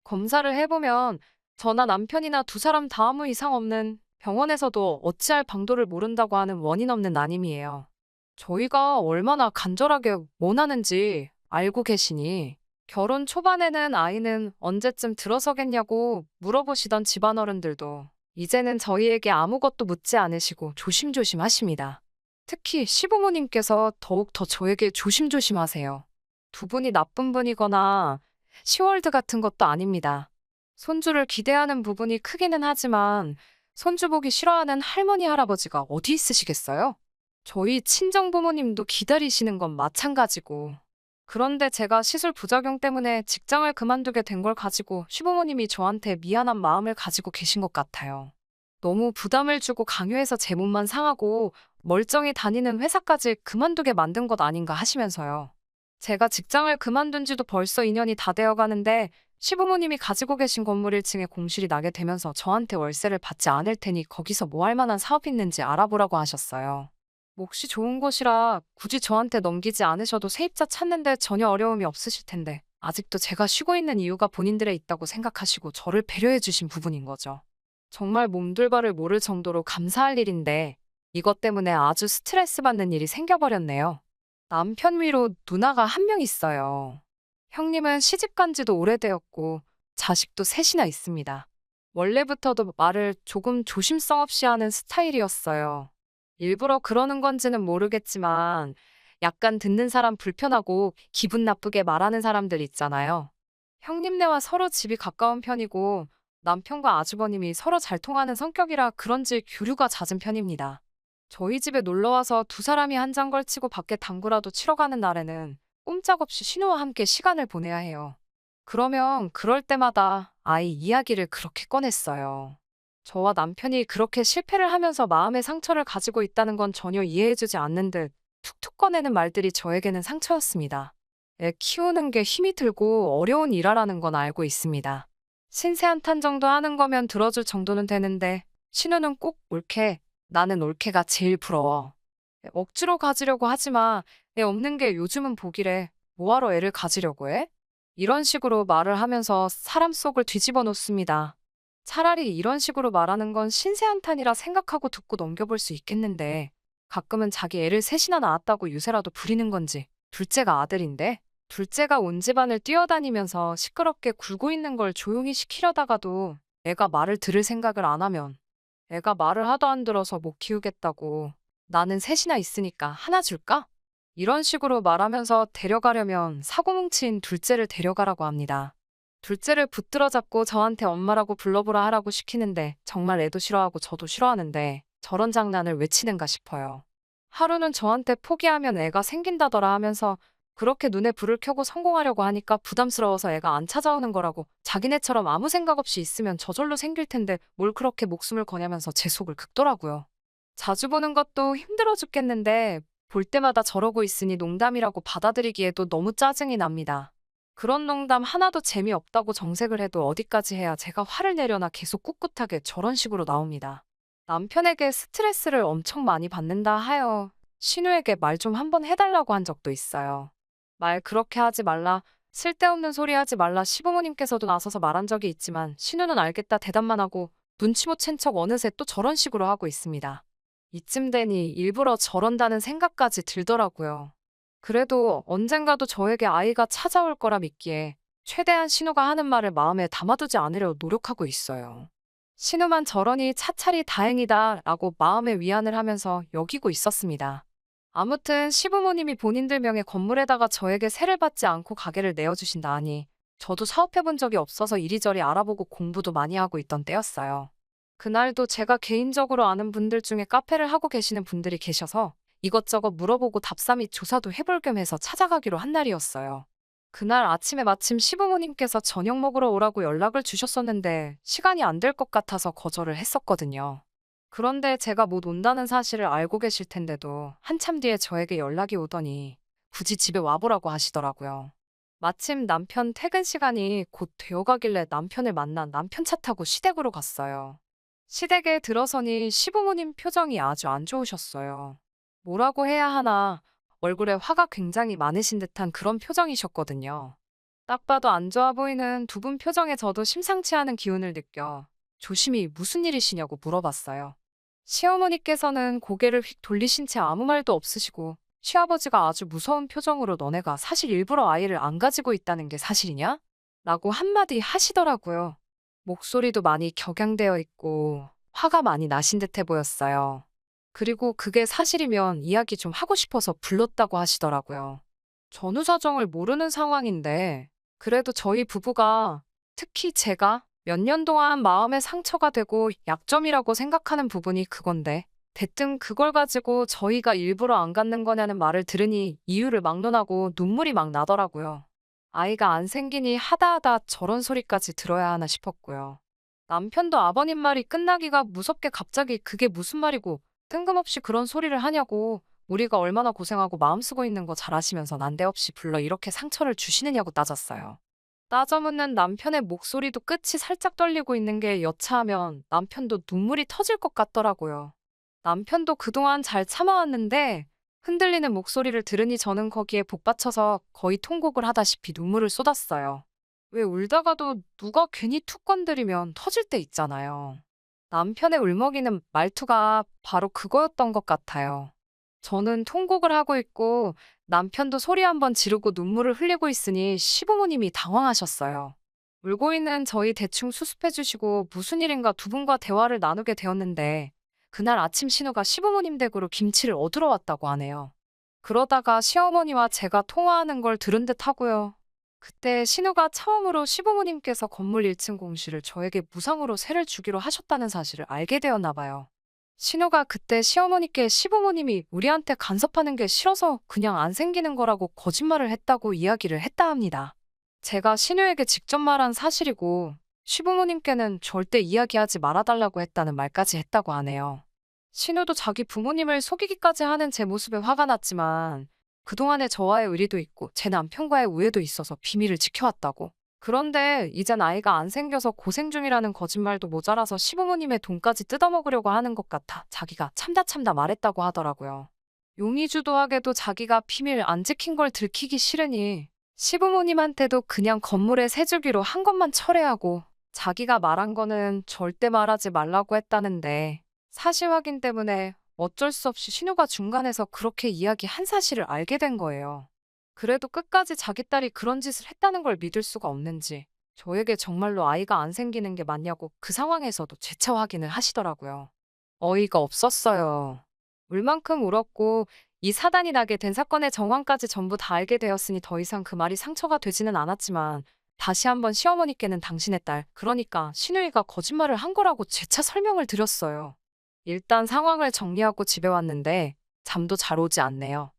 검사를 해보면 저나 남편이나 두 사람 다 아무 이상 없는 병원에서도 어찌할 방도를 모른다고 하는 원인 없는 난임이에요. 저희가 얼마나 간절하게 원하는지 알고 계시니 결혼 초반에는 아이는 언제쯤 들어서겠냐고 물어보시던 집안어른들도 이제는 저희에게 아무것도 묻지 않으시고 조심조심 하십니다. 특히 시부모님께서 더욱 더 저에게 조심조심 하세요. 두 분이 나쁜 분이거나 시월드 같은 것도 아닙니다. 손주를 기대하는 부분이 크기는 하지만 손주 보기 싫어하는 할머니, 할아버지가 어디 있으시겠어요? 저희 친정부모님도 기다리시는 건 마찬가지고. 그런데 제가 시술 부작용 때문에 직장을 그만두게 된 걸 가지고 시부모님이 저한테 미안한 마음을 가지고 계신 것 같아요. 너무 부담을 주고 강요해서 제 몸만 상하고 멀쩡히 다니는 회사까지 그만두게 만든 것 아닌가 하시면서요. 제가 직장을 그만둔 지도 벌써 2년이 다 되어 가는데 시부모님이 가지고 계신 건물 1층에 공실이 나게 되면서 저한테 월세를 받지 않을 테니 거기서 뭐 할 만한 사업이 있는지 알아보라고 하셨어요. 몫이 좋은 곳이라 굳이 저한테 넘기지 않으셔도 세입자 찾는데 전혀 어려움이 없으실 텐데 아직도 제가 쉬고 있는 이유가 본인들에 있다고 생각하시고 저를 배려해 주신 부분인 거죠. 정말 몸둘바를 모를 정도로 감사할 일인데 이것 때문에 아주 스트레스 받는 일이 생겨버렸네요. 남편 위로 누나가 한 명 있어요. 형님은 시집 간 지도 오래되었고 자식도 셋이나 있습니다. 원래부터도 말을 조금 조심성 없이 하는 스타일이었어요. 일부러 그러는 건지는 모르겠지만 약간 듣는 사람 불편하고 기분 나쁘게 말하는 사람들 있잖아요. 형님네와 서로 집이 가까운 편이고 남편과 아주버님이 서로 잘 통하는 성격이라 그런지 교류가 잦은 편입니다. 저희 집에 놀러와서 두 사람이 한 잔 걸치고 밖에 당구라도 치러 가는 날에는 꼼짝없이 신우와 함께 시간을 보내야 해요. 그러면 그럴 때마다 아이 이야기를 그렇게 꺼냈어요. 저와 남편이 그렇게 실패를 하면서 마음의 상처를 가지고 있다는 건 전혀 이해해주지 않는 듯 툭툭 꺼내는 말들이 저에게는 상처였습니다. 애 키우는 게 힘이 들고 어려운 일이라는 건 알고 있습니다. 신세 한탄 정도 하는 거면 들어줄 정도는 되는데 신우는 꼭 옳게, 나는 옳게가 제일 부러워. 억지로 가지려고 하지 마. 애 없는 게 요즘은 복이래. 뭐하러 애를 가지려고 해? 이런 식으로 말을 하면서 사람 속을 뒤집어 놓습니다. 차라리 이런 식으로 말하는 건 신세한탄이라 생각하고 듣고 넘겨볼 수 있겠는데 가끔은 자기 애를 셋이나 낳았다고 유세라도 부리는 건지. 둘째가 아들인데 둘째가 온 집안을 뛰어다니면서 시끄럽게 굴고 있는 걸 조용히 시키려다가도 애가 말을 들을 생각을 안 하면 애가 말을 하도 안 들어서 못 키우겠다고 나는 셋이나 있으니까 하나 줄까? 이런 식으로 말하면서 데려가려면 사고뭉친 둘째를 데려가라고 합니다. 둘째를 붙들어 잡고 저한테 엄마라고 불러보라 하라고 시키는데 정말 애도 싫어하고 저도 싫어하는데 저런 장난을 왜 치는가 싶어요. 하루는 저한테 포기하면 애가 생긴다더라 하면서 그렇게 눈에 불을 켜고 성공하려고 하니까 부담스러워서 애가 안 찾아오는 거라고 자기네처럼 아무 생각 없이 있으면 저절로 생길 텐데 뭘 그렇게 목숨을 거냐면서 제 속을 긁더라고요. 자주 보는 것도 힘들어 죽겠는데 볼 때마다 저러고 있으니 농담이라고 받아들이기에도 너무 짜증이 납니다. 그런 농담 하나도 재미없다고 정색을 해도 어디까지 해야 제가 화를 내려나 계속 꿋꿋하게 저런 식으로 나옵니다. 남편에게 스트레스를 엄청 많이 받는다 하여 신우에게 말 좀 한번 해달라고 한 적도 있어요. 말 그렇게 하지 말라, 쓸데없는 소리 하지 말라 시부모님께서도 나서서 말한 적이 있지만 신우는 알겠다 대답만 하고 눈치 못 챈 척 어느새 또 저런 식으로 하고 있습니다. 이쯤 되니 일부러 저런다는 생각까지 들더라고요. 그래도 언젠가도 저에게 아이가 찾아올 거라 믿기에 최대한 신우가 하는 말을 마음에 담아두지 않으려 노력하고 있어요. 신우만 저러니 차차리 다행이다 라고 마음의 위안을 하면서 여기고 있었습니다. 아무튼 시부모님이 본인들 명의 건물에다가 저에게 세를 받지 않고 가게를 내어주신다 하니 저도 사업해본 적이 없어서 이리저리 알아보고 공부도 많이 하고 있던 때였어요. 그날도 제가 개인적으로 아는 분들 중에 카페를 하고 계시는 분들이 계셔서 이것저것 물어보고 답사 및 조사도 해볼 겸 해서 찾아가기로 한 날이었어요. 그날 아침에 마침 시부모님께서 저녁 먹으러 오라고 연락을 주셨었는데 시간이 안 될 것 같아서 거절을 했었거든요. 그런데 제가 못 온다는 사실을 알고 계실 텐데도 한참 뒤에 저에게 연락이 오더니 굳이 집에 와보라고 하시더라고요. 마침 남편 퇴근 시간이 곧 되어가길래 남편을 만나 남편 차 타고 시댁으로 갔어요. 시댁에 들어서니 시부모님 표정이 아주 안 좋으셨어요. 뭐라고 해야 하나 얼굴에 화가 굉장히 많으신 듯한 그런 표정이셨거든요. 딱 봐도 안 좋아 보이는 두 분 표정에 저도 심상치 않은 기운을 느껴 조심히 무슨 일이시냐고 물어봤어요. 시어머니께서는 고개를 휙 돌리신 채 아무 말도 없으시고 시아버지가 아주 무서운 표정으로 너네가 사실 일부러 아이를 안 가지고 있다는 게 사실이냐? 라고 한마디 하시더라고요. 목소리도 많이 격양되어 있고 화가 많이 나신 듯해 보였어요. 그리고 그게 사실이면 이야기 좀 하고 싶어서 불렀다고 하시더라고요. 전후 사정을 모르는 상황인데 그래도 저희 부부가 특히 제가 몇 년 동안 마음에 상처가 되고 약점이라고 생각하는 부분이 그건데 대뜸 그걸 가지고 저희가 일부러 안 갖는 거냐는 말을 들으니 이유를 막론하고 눈물이 막 나더라고요. 아이가 안 생기니 하다하다 저런 소리까지 들어야 하나 싶었고요. 남편도 아버님 말이 끝나기가 무섭게 갑자기 그게 무슨 말이고 뜬금없이 그런 소리를 하냐고 우리가 얼마나 고생하고 마음 쓰고 있는 거 잘 아시면서 난데없이 불러 이렇게 상처를 주시느냐고 따졌어요. 따져 묻는 남편의 목소리도 끝이 살짝 떨리고 있는 게 여차하면 남편도 눈물이 터질 것 같더라고요. 남편도 그동안 잘 참아왔는데 흔들리는 목소리를 들으니 저는 거기에 복받쳐서 거의 통곡을 하다시피 눈물을 쏟았어요. 왜 울다가도 누가 괜히 툭 건드리면 터질 때 있잖아요. 남편의 울먹이는 말투가 바로 그거였던 것 같아요. 저는 통곡을 하고 있고 남편도 소리 한번 지르고 눈물을 흘리고 있으니 시부모님이 당황하셨어요. 울고 있는 저희 대충 수습해 주시고 무슨 일인가 두 분과 대화를 나누게 되었는데 그날 아침 신우가 시부모님 댁으로 김치를 얻으러 왔다고 하네요. 그러다가 시어머니와 제가 통화하는 걸 들은 듯 하고요. 그때 신우가 처음으로 시부모님께서 건물 1층 공실을 저에게 무상으로 세를 주기로 하셨다는 사실을 알게 되었나 봐요. 신우가 그때 시어머니께 시부모님이 우리한테 간섭하는 게 싫어서 그냥 안 생기는 거라고 거짓말을 했다고 이야기를 했다 합니다. 제가 신우에게 직접 말한 사실이고 시부모님께는 절대 이야기하지 말아달라고 했다는 말까지 했다고 하네요. 신우도 자기 부모님을 속이기까지 하는 제 모습에 화가 났지만 그동안에 저와의 의리도 있고 제 남편과의 우애도 있어서 비밀을 지켜왔다고 그런데 이젠 아이가 안 생겨서 고생 중이라는 거짓말도 모자라서 시부모님의 돈까지 뜯어먹으려고 하는 것 같아 자기가 참다 말했다고 하더라고요. 용의주도하게도 자기가 비밀 안 지킨 걸 들키기 싫으니 시부모님한테도 그냥 건물에 세 주기로 한 것만 철회하고 자기가 말한 거는 절대 말하지 말라고 했다는데 사실 확인 때문에 어쩔 수 없이 신우가 중간에서 그렇게 이야기한 사실을 알게 된 거예요. 그래도 끝까지 자기 딸이 그런 짓을 했다는 걸 믿을 수가 없는지 저에게 정말로 아이가 안 생기는 게 맞냐고 그 상황에서도 재차 확인을 하시더라고요. 어이가 없었어요. 울 만큼 울었고 이 사단이 나게 된 사건의 정황까지 전부 다 알게 되었으니 더 이상 그 말이 상처가 되지는 않았지만 다시 한번 시어머니께는 당신의 딸, 그러니까 신우이가 거짓말을 한 거라고 재차 설명을 드렸어요. 일단 상황을 정리하고 집에 왔는데 잠도 잘 오지 않네요.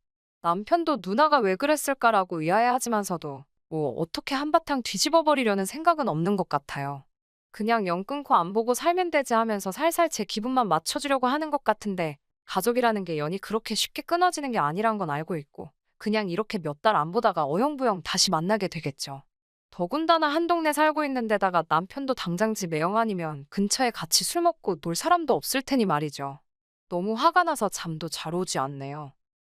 남편도 누나가 왜 그랬을까라고 의아해하지만서도 뭐 어떻게 한바탕 뒤집어 버리려는 생각은 없는 것 같아요. 그냥 영 끊고 안 보고 살면 되지 하면서 살살 제 기분만 맞춰주려고 하는 것 같은데 가족이라는 게 연이 그렇게 쉽게 끊어지는 게 아니란 건 알고 있고 그냥 이렇게 몇 달 안 보다가 어영부영 다시 만나게 되겠죠. 더군다나 한 동네 살고 있는 데다가 남편도 당장 집 애영 아니면 근처에 같이 술 먹고 놀 사람도 없을 테니 말이죠. 너무 화가 나서 잠도 잘 오지 않네요.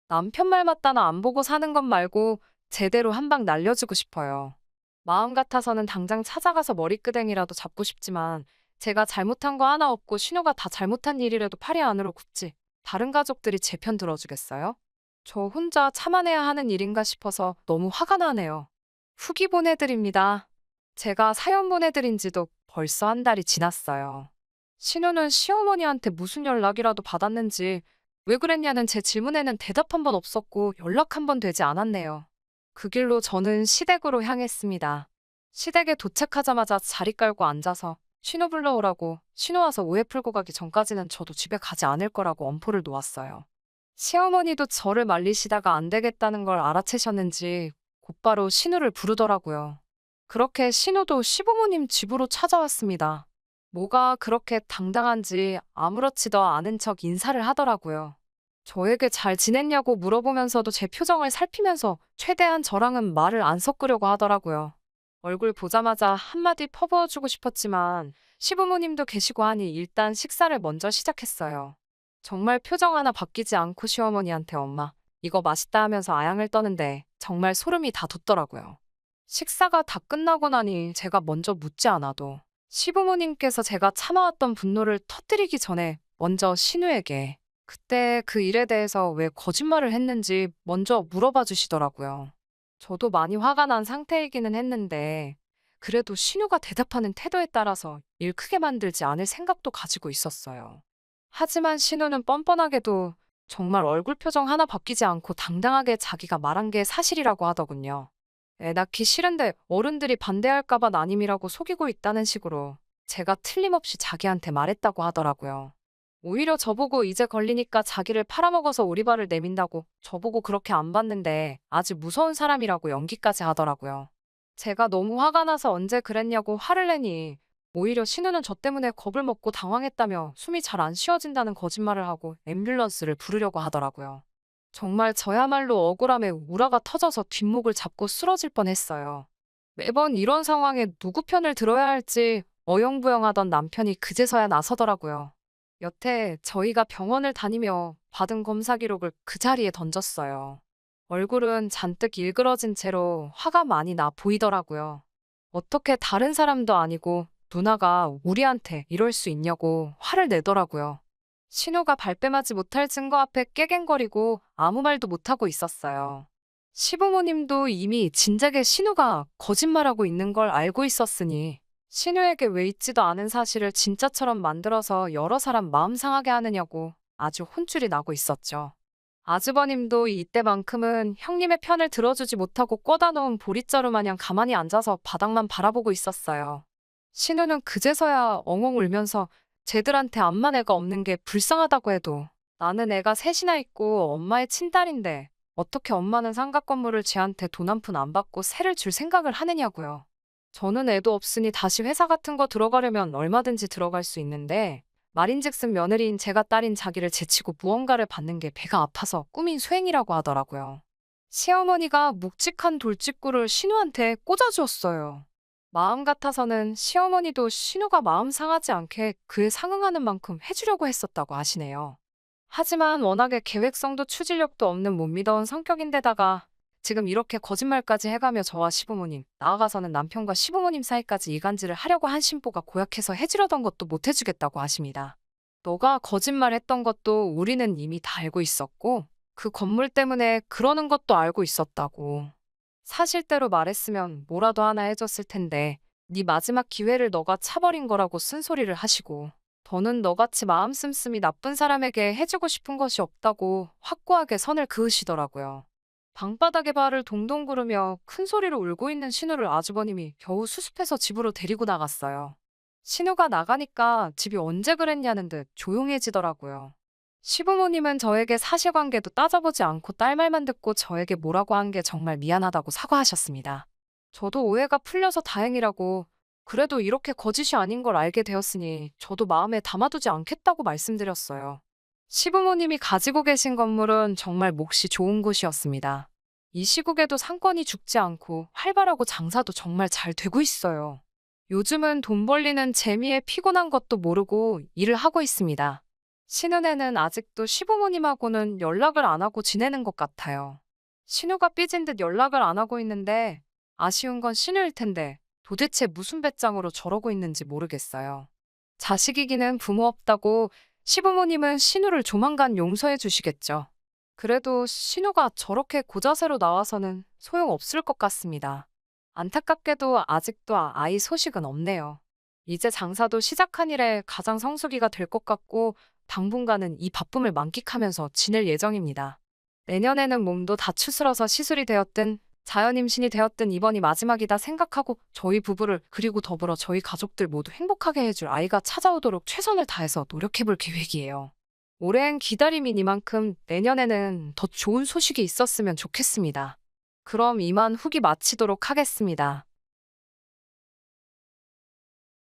남편 말 맞다나 안 보고 사는 것 말고 제대로 한 방 날려주고 싶어요. 마음 같아서는 당장 찾아가서 머리끄댕이라도 잡고 싶지만 제가 잘못한 거 하나 없고 신우가 다 잘못한 일이라도 팔이 안으로 굽지. 다른 가족들이 제 편 들어주겠어요? 저 혼자 참아내야 하는 일인가 싶어서 너무 화가 나네요. 후기 보내드립니다. 제가 사연 보내드린 지도 벌써 한 달이 지났어요. 신우는 시어머니한테 무슨 연락이라도 받았는지 왜 그랬냐는 제 질문에는 대답 한 번 없었고 연락 한 번 되지 않았네요. 그 길로 저는 시댁으로 향했습니다. 시댁에 도착하자마자 자리 깔고 앉아서 신우 불러오라고 신우 와서 오해 풀고 가기 전까지는 저도 집에 가지 않을 거라고 엄포를 놓았어요. 시어머니도 저를 말리시다가 안 되겠다는 걸 알아채셨는지 곧바로 신우를 부르더라고요. 그렇게 신우도 시부모님 집으로 찾아왔습니다. 뭐가 그렇게 당당한지 아무렇지도 않은 척 인사를 하더라고요. 저에게 잘 지냈냐고 물어보면서도 제 표정을 살피면서 최대한 저랑은 말을 안 섞으려고 하더라고요. 얼굴 보자마자 한마디 퍼부어주고 싶었지만 시부모님도 계시고 하니 일단 식사를 먼저 시작했어요. 정말 표정 하나 바뀌지 않고 시어머니한테 엄마, 이거 맛있다 하면서 아양을 떠는데 정말 소름이 다 돋더라고요. 식사가 다 끝나고 나니 제가 먼저 묻지 않아도 시부모님께서 제가 참아왔던 분노를 터뜨리기 전에 먼저 신우에게 그때 그 일에 대해서 왜 거짓말을 했는지 먼저 물어봐 주시더라고요. 저도 많이 화가 난 상태이기는 했는데 그래도 신우가 대답하는 태도에 따라서 일 크게 만들지 않을 생각도 가지고 있었어요. 하지만 신우는 뻔뻔하게도 정말 얼굴 표정 하나 바뀌지 않고 당당하게 자기가 말한 게 사실이라고 하더군요. 애 낳기 싫은데 어른들이 반대할까봐 난임이라고 속이고 있다는 식으로 제가 틀림없이 자기한테 말했다고 하더라고요. 오히려 저보고 이제 걸리니까 자기를 팔아먹어서 오리발을 내민다고 저보고 그렇게 안 봤는데 아주 무서운 사람이라고 연기까지 하더라고요. 제가 너무 화가 나서 언제 그랬냐고 화를 내니 오히려 신우는 저 때문에 겁을 먹고 당황했다며 숨이 잘 안 쉬어진다는 거짓말을 하고 앰뷸런스를 부르려고 하더라고요. 정말 저야말로 억울함에 우라가 터져서 뒷목을 잡고 쓰러질 뻔했어요. 매번 이런 상황에 누구 편을 들어야 할지 어영부영하던 남편이 그제서야 나서더라고요. 여태 저희가 병원을 다니며 받은 검사 기록을 그 자리에 던졌어요. 얼굴은 잔뜩 일그러진 채로 화가 많이 나 보이더라고요. 어떻게 다른 사람도 아니고 누나가 우리한테 이럴 수 있냐고 화를 내더라고요. 신우가 발뺌하지 못할 증거 앞에 깨갱거리고 아무 말도 못하고 있었어요. 시부모님도 이미 진작에 신우가 거짓말하고 있는 걸 알고 있었으니 신우에게 왜 있지도 않은 사실을 진짜처럼 만들어서 여러 사람 마음 상하게 하느냐고 아주 혼쭐이 나고 있었죠. 아주버님도 이때만큼은 형님의 편을 들어주지 못하고 꿔다 놓은 보릿자루 마냥 가만히 앉아서 바닥만 바라보고 있었어요. 신우는 그제서야 엉엉 울면서 쟤들한테 암만 애가 없는 게 불쌍하다고 해도 나는 애가 셋이나 있고 엄마의 친딸인데 어떻게 엄마는 상가 건물을 쟤한테 돈 한 푼 안 받고 세를 줄 생각을 하느냐고요. 저는 애도 없으니 다시 회사 같은 거 들어가려면 얼마든지 들어갈 수 있는데 말인즉슨 며느리인 제가 딸인 자기를 제치고 무언가를 받는 게 배가 아파서 꾸민 수행이라고 하더라고요. 시어머니가 묵직한 돌직구를 신우한테 꽂아주었어요. 마음 같아서는 시어머니도 신우가 마음 상하지 않게 그에 상응하는 만큼 해주려고 했었다고 하시네요. 하지만 워낙에 계획성도 추진력도 없는 못 믿어온 성격인데다가 지금 이렇게 거짓말까지 해가며 저와 시부모님, 나아가서는 남편과 시부모님 사이까지 이간질을 하려고 한 신보가 고약해서 해주려던 것도 못 해주겠다고 하십니다. 너가 거짓말했던 것도 우리는 이미 다 알고 있었고 그 건물 때문에 그러는 것도 알고 있었다고. 사실대로 말했으면 뭐라도 하나 해줬을 텐데 네 마지막 기회를 너가 차버린 거라고 쓴소리를 하시고 더는 너같이 마음 씀씀이 나쁜 사람에게 해주고 싶은 것이 없다고 확고하게 선을 그으시더라고요. 방바닥에 발을 동동 구르며 큰 소리로 울고 있는 신우를 아주버님이 겨우 수습해서 집으로 데리고 나갔어요. 신우가 나가니까 집이 언제 그랬냐는 듯 조용해지더라고요. 시부모님은 저에게 사실관계도 따져보지 않고 딸 말만 듣고 저에게 뭐라고 한 게 정말 미안하다고 사과하셨습니다. 저도 오해가 풀려서 다행이라고, 그래도 이렇게 거짓이 아닌 걸 알게 되었으니 저도 마음에 담아두지 않겠다고 말씀드렸어요. 시부모님이 가지고 계신 건물은 정말 몫이 좋은 곳이었습니다. 이 시국에도 상권이 죽지 않고 활발하고 장사도 정말 잘 되고 있어요. 요즘은 돈 벌리는 재미에 피곤한 것도 모르고 일을 하고 있습니다. 신은혜는 아직도 시부모님하고는 연락을 안 하고 지내는 것 같아요. 신우가 삐진 듯 연락을 안 하고 있는데 아쉬운 건 신우일 텐데 도대체 무슨 배짱으로 저러고 있는지 모르겠어요. 자식이기는 부모 없다고 시부모님은 신우를 조만간 용서해 주시겠죠. 그래도 신우가 저렇게 고자세로 나와서는 소용없을 것 같습니다. 안타깝게도 아직도 아이 소식은 없네요. 이제 장사도 시작한 이래 가장 성수기가 될 것 같고 당분간은 이 바쁨을 만끽하면서 지낼 예정입니다. 내년에는 몸도 다 추스러서 시술이 되었든 자연 임신이 되었든 이번이 마지막이다 생각하고 저희 부부를 그리고 더불어 저희 가족들 모두 행복하게 해줄 아이가 찾아오도록 최선을 다해서 노력해볼 계획이에요. 오랜 기다림이니만큼 내년에는 더 좋은 소식이 있었으면 좋겠습니다. 그럼 이만 후기 마치도록 하겠습니다.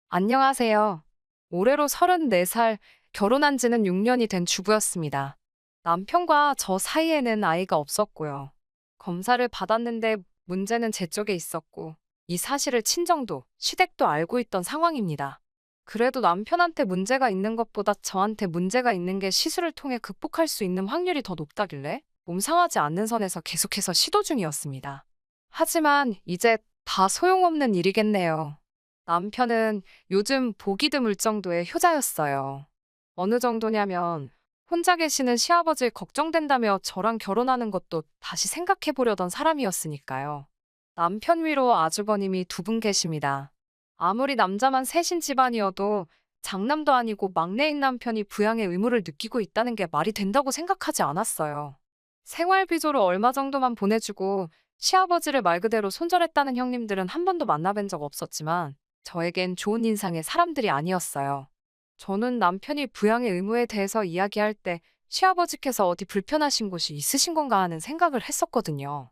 안녕하세요. 올해로 34살, 결혼한 지는 6년이 된 주부였습니다. 남편과 저 사이에는 아이가 없었고요. 검사를 받았는데 문제는 제 쪽에 있었고, 이 사실을 친정도, 시댁도 알고 있던 상황입니다. 그래도 남편한테 문제가 있는 것보다 저한테 문제가 있는 게 시술을 통해 극복할 수 있는 확률이 더 높다길래 몸 상하지 않는 선에서 계속해서 시도 중이었습니다. 하지만 이제 다 소용없는 일이겠네요. 남편은 요즘 보기 드물 정도의 효자였어요. 어느 정도냐면 혼자 계시는 시아버지 걱정된다며 저랑 결혼하는 것도 다시 생각해 보려던 사람이었으니까요. 남편 위로 아주버님이 두 분 계십니다. 아무리 남자만 셋인 집안이어도 장남도 아니고 막내인 남편이 부양의 의무를 느끼고 있다는 게 말이 된다고 생각하지 않았어요. 생활비조로 얼마 정도만 보내주고 시아버지를 말 그대로 손절했다는 형님들은 한 번도 만나뵌 적 없었지만 저에겐 좋은 인상의 사람들이 아니었어요. 저는 남편이 부양의 의무에 대해서 이야기할 때 시아버지께서 어디 불편하신 곳이 있으신 건가 하는 생각을 했었거든요.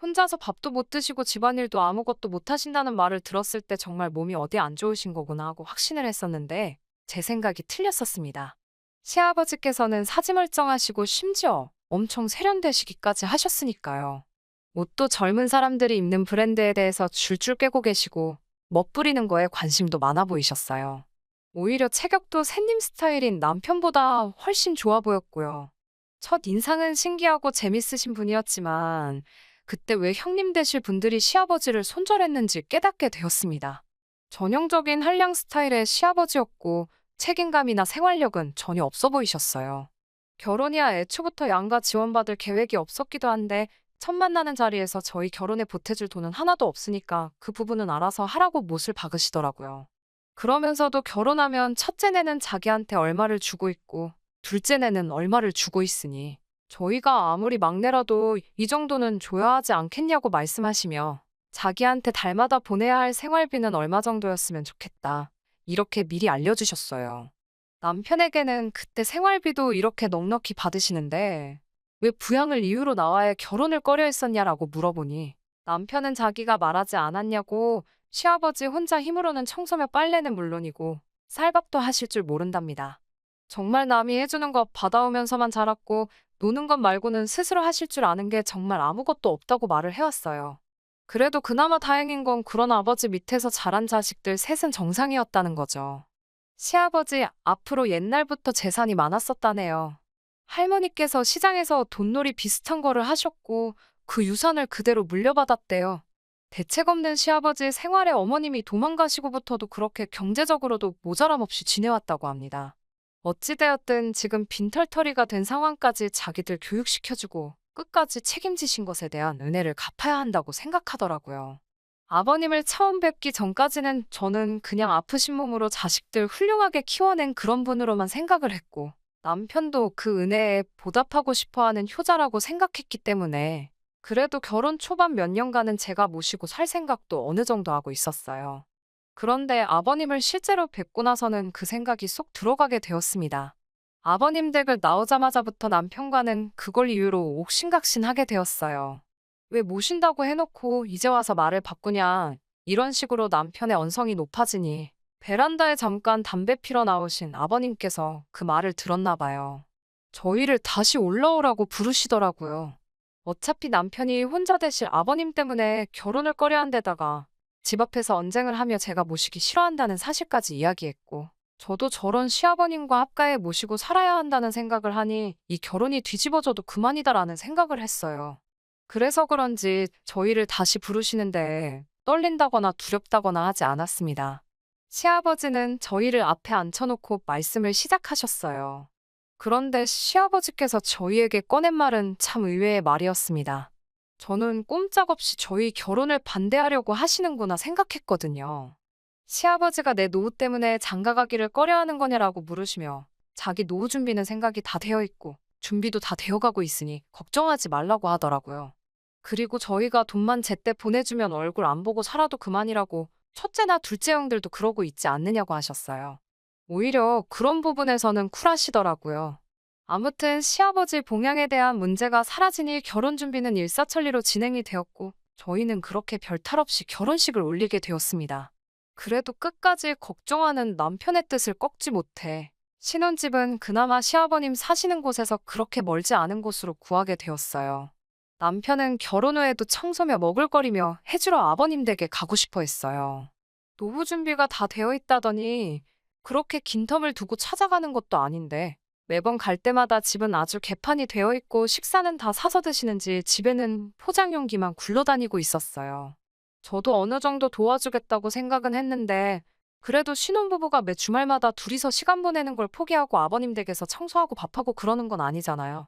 혼자서 밥도 못 드시고 집안일도 아무것도 못 하신다는 말을 들었을 때 정말 몸이 어디 안 좋으신 거구나 하고 확신을 했었는데 제 생각이 틀렸었습니다. 시아버지께서는 사지멀쩡하시고 심지어 엄청 세련되시기까지 하셨으니까요. 옷도 젊은 사람들이 입는 브랜드에 대해서 줄줄 꿰고 계시고 멋부리는 거에 관심도 많아 보이셨어요. 오히려 체격도 새님 스타일인 남편보다 훨씬 좋아 보였고요. 첫 인상은 신기하고 재밌으신 분이었지만 그때 왜 형님 되실 분들이 시아버지를 손절했는지 깨닫게 되었습니다. 전형적인 한량 스타일의 시아버지였고 책임감이나 생활력은 전혀 없어 보이셨어요. 결혼이야 애초부터 양가 지원받을 계획이 없었기도 한데 첫 만나는 자리에서 저희 결혼에 보태줄 돈은 하나도 없으니까 그 부분은 알아서 하라고 못을 박으시더라고요. 그러면서도 결혼하면 첫째네는 자기한테 얼마를 주고 있고 둘째네는 얼마를 주고 있으니 저희가 아무리 막내라도 이 정도는 줘야 하지 않겠냐고 말씀하시며 자기한테 달마다 보내야 할 생활비는 얼마 정도였으면 좋겠다. 이렇게 미리 알려주셨어요. 남편에게는 그때 생활비도 이렇게 넉넉히 받으시는데 왜 부양을 이유로 나와야 결혼을 꺼려 했었냐라고 물어보니 남편은 자기가 말하지 않았냐고 시아버지 혼자 힘으로는 청소며 빨래는 물론이고 쌀밥도 하실 줄 모른답니다. 정말 남이 해주는 것 받아오면서만 자랐고 노는 것 말고는 스스로 하실 줄 아는 게 정말 아무것도 없다고 말을 해왔어요. 그래도 그나마 다행인 건 그런 아버지 밑에서 자란 자식들 셋은 정상이었다는 거죠. 시아버지 앞으로 옛날부터 재산이 많았었다네요. 할머니께서 시장에서 돈놀이 비슷한 거를 하셨고 그 유산을 그대로 물려받았대요. 대책 없는 시아버지 생활에 어머님이 도망가시고부터도 그렇게 경제적으로도 모자람 없이 지내왔다고 합니다. 어찌되었든 지금 빈털터리가 된 상황까지 자기들 교육시켜주고 끝까지 책임지신 것에 대한 은혜를 갚아야 한다고 생각하더라고요. 아버님을 처음 뵙기 전까지는 저는 그냥 아프신 몸으로 자식들 훌륭하게 키워낸 그런 분으로만 생각을 했고 남편도 그 은혜에 보답하고 싶어하는 효자라고 생각했기 때문에 그래도 결혼 초반 몇 년간은 제가 모시고 살 생각도 어느 정도 하고 있었어요. 그런데 아버님을 실제로 뵙고 나서는 그 생각이 쏙 들어가게 되었습니다. 아버님 댁을 나오자마자부터 남편과는 그걸 이유로 옥신각신하게 되었어요. 왜 모신다고 해놓고 이제 와서 말을 바꾸냐. 이런 식으로 남편의 언성이 높아지니 베란다에 잠깐 담배 피러 나오신 아버님께서 그 말을 들었나 봐요. 저희를 다시 올라오라고 부르시더라고요. 어차피 남편이 혼자 되실 아버님 때문에 결혼을 꺼려한 데다가 집 앞에서 언쟁을 하며 제가 모시기 싫어한다는 사실까지 이야기했고 저도 저런 시아버님과 합가해 모시고 살아야 한다는 생각을 하니 이 결혼이 뒤집어져도 그만이다라는 생각을 했어요. 그래서 그런지 저희를 다시 부르시는데 떨린다거나 두렵다거나 하지 않았습니다. 시아버지는 저희를 앞에 앉혀놓고 말씀을 시작하셨어요. 그런데 시아버지께서 저희에게 꺼낸 말은 참 의외의 말이었습니다. 저는 꼼짝없이 저희 결혼을 반대하려고 하시는구나 생각했거든요. 시아버지가 내 노후 때문에 장가가기를 꺼려하는 거냐라고 물으시며 자기 노후 준비는 생각이 다 되어 있고 준비도 다 되어가고 있으니 걱정하지 말라고 하더라고요. 그리고 저희가 돈만 제때 보내주면 얼굴 안 보고 살아도 그만이라고 첫째나 둘째 형들도 그러고 있지 않느냐고 하셨어요. 오히려 그런 부분에서는 쿨하시더라고요. 아무튼 시아버지 봉양에 대한 문제가 사라지니 결혼 준비는 일사천리로 진행이 되었고 저희는 그렇게 별탈 없이 결혼식을 올리게 되었습니다. 그래도 끝까지 걱정하는 남편의 뜻을 꺾지 못해 신혼집은 그나마 시아버님 사시는 곳에서 그렇게 멀지 않은 곳으로 구하게 되었어요. 남편은 결혼 후에도 청소며 먹을거리며 해주러 아버님 댁에 가고 싶어 했어요. 노후 준비가 다 되어 있다더니 그렇게 긴 텀을 두고 찾아가는 것도 아닌데 매번 갈 때마다 집은 아주 개판이 되어 있고 식사는 다 사서 드시는지 집에는 포장 용기만 굴러다니고 있었어요. 저도 어느 정도 도와주겠다고 생각은 했는데 그래도 신혼부부가 매 주말마다 둘이서 시간 보내는 걸 포기하고 아버님 댁에서 청소하고 밥하고 그러는 건 아니잖아요.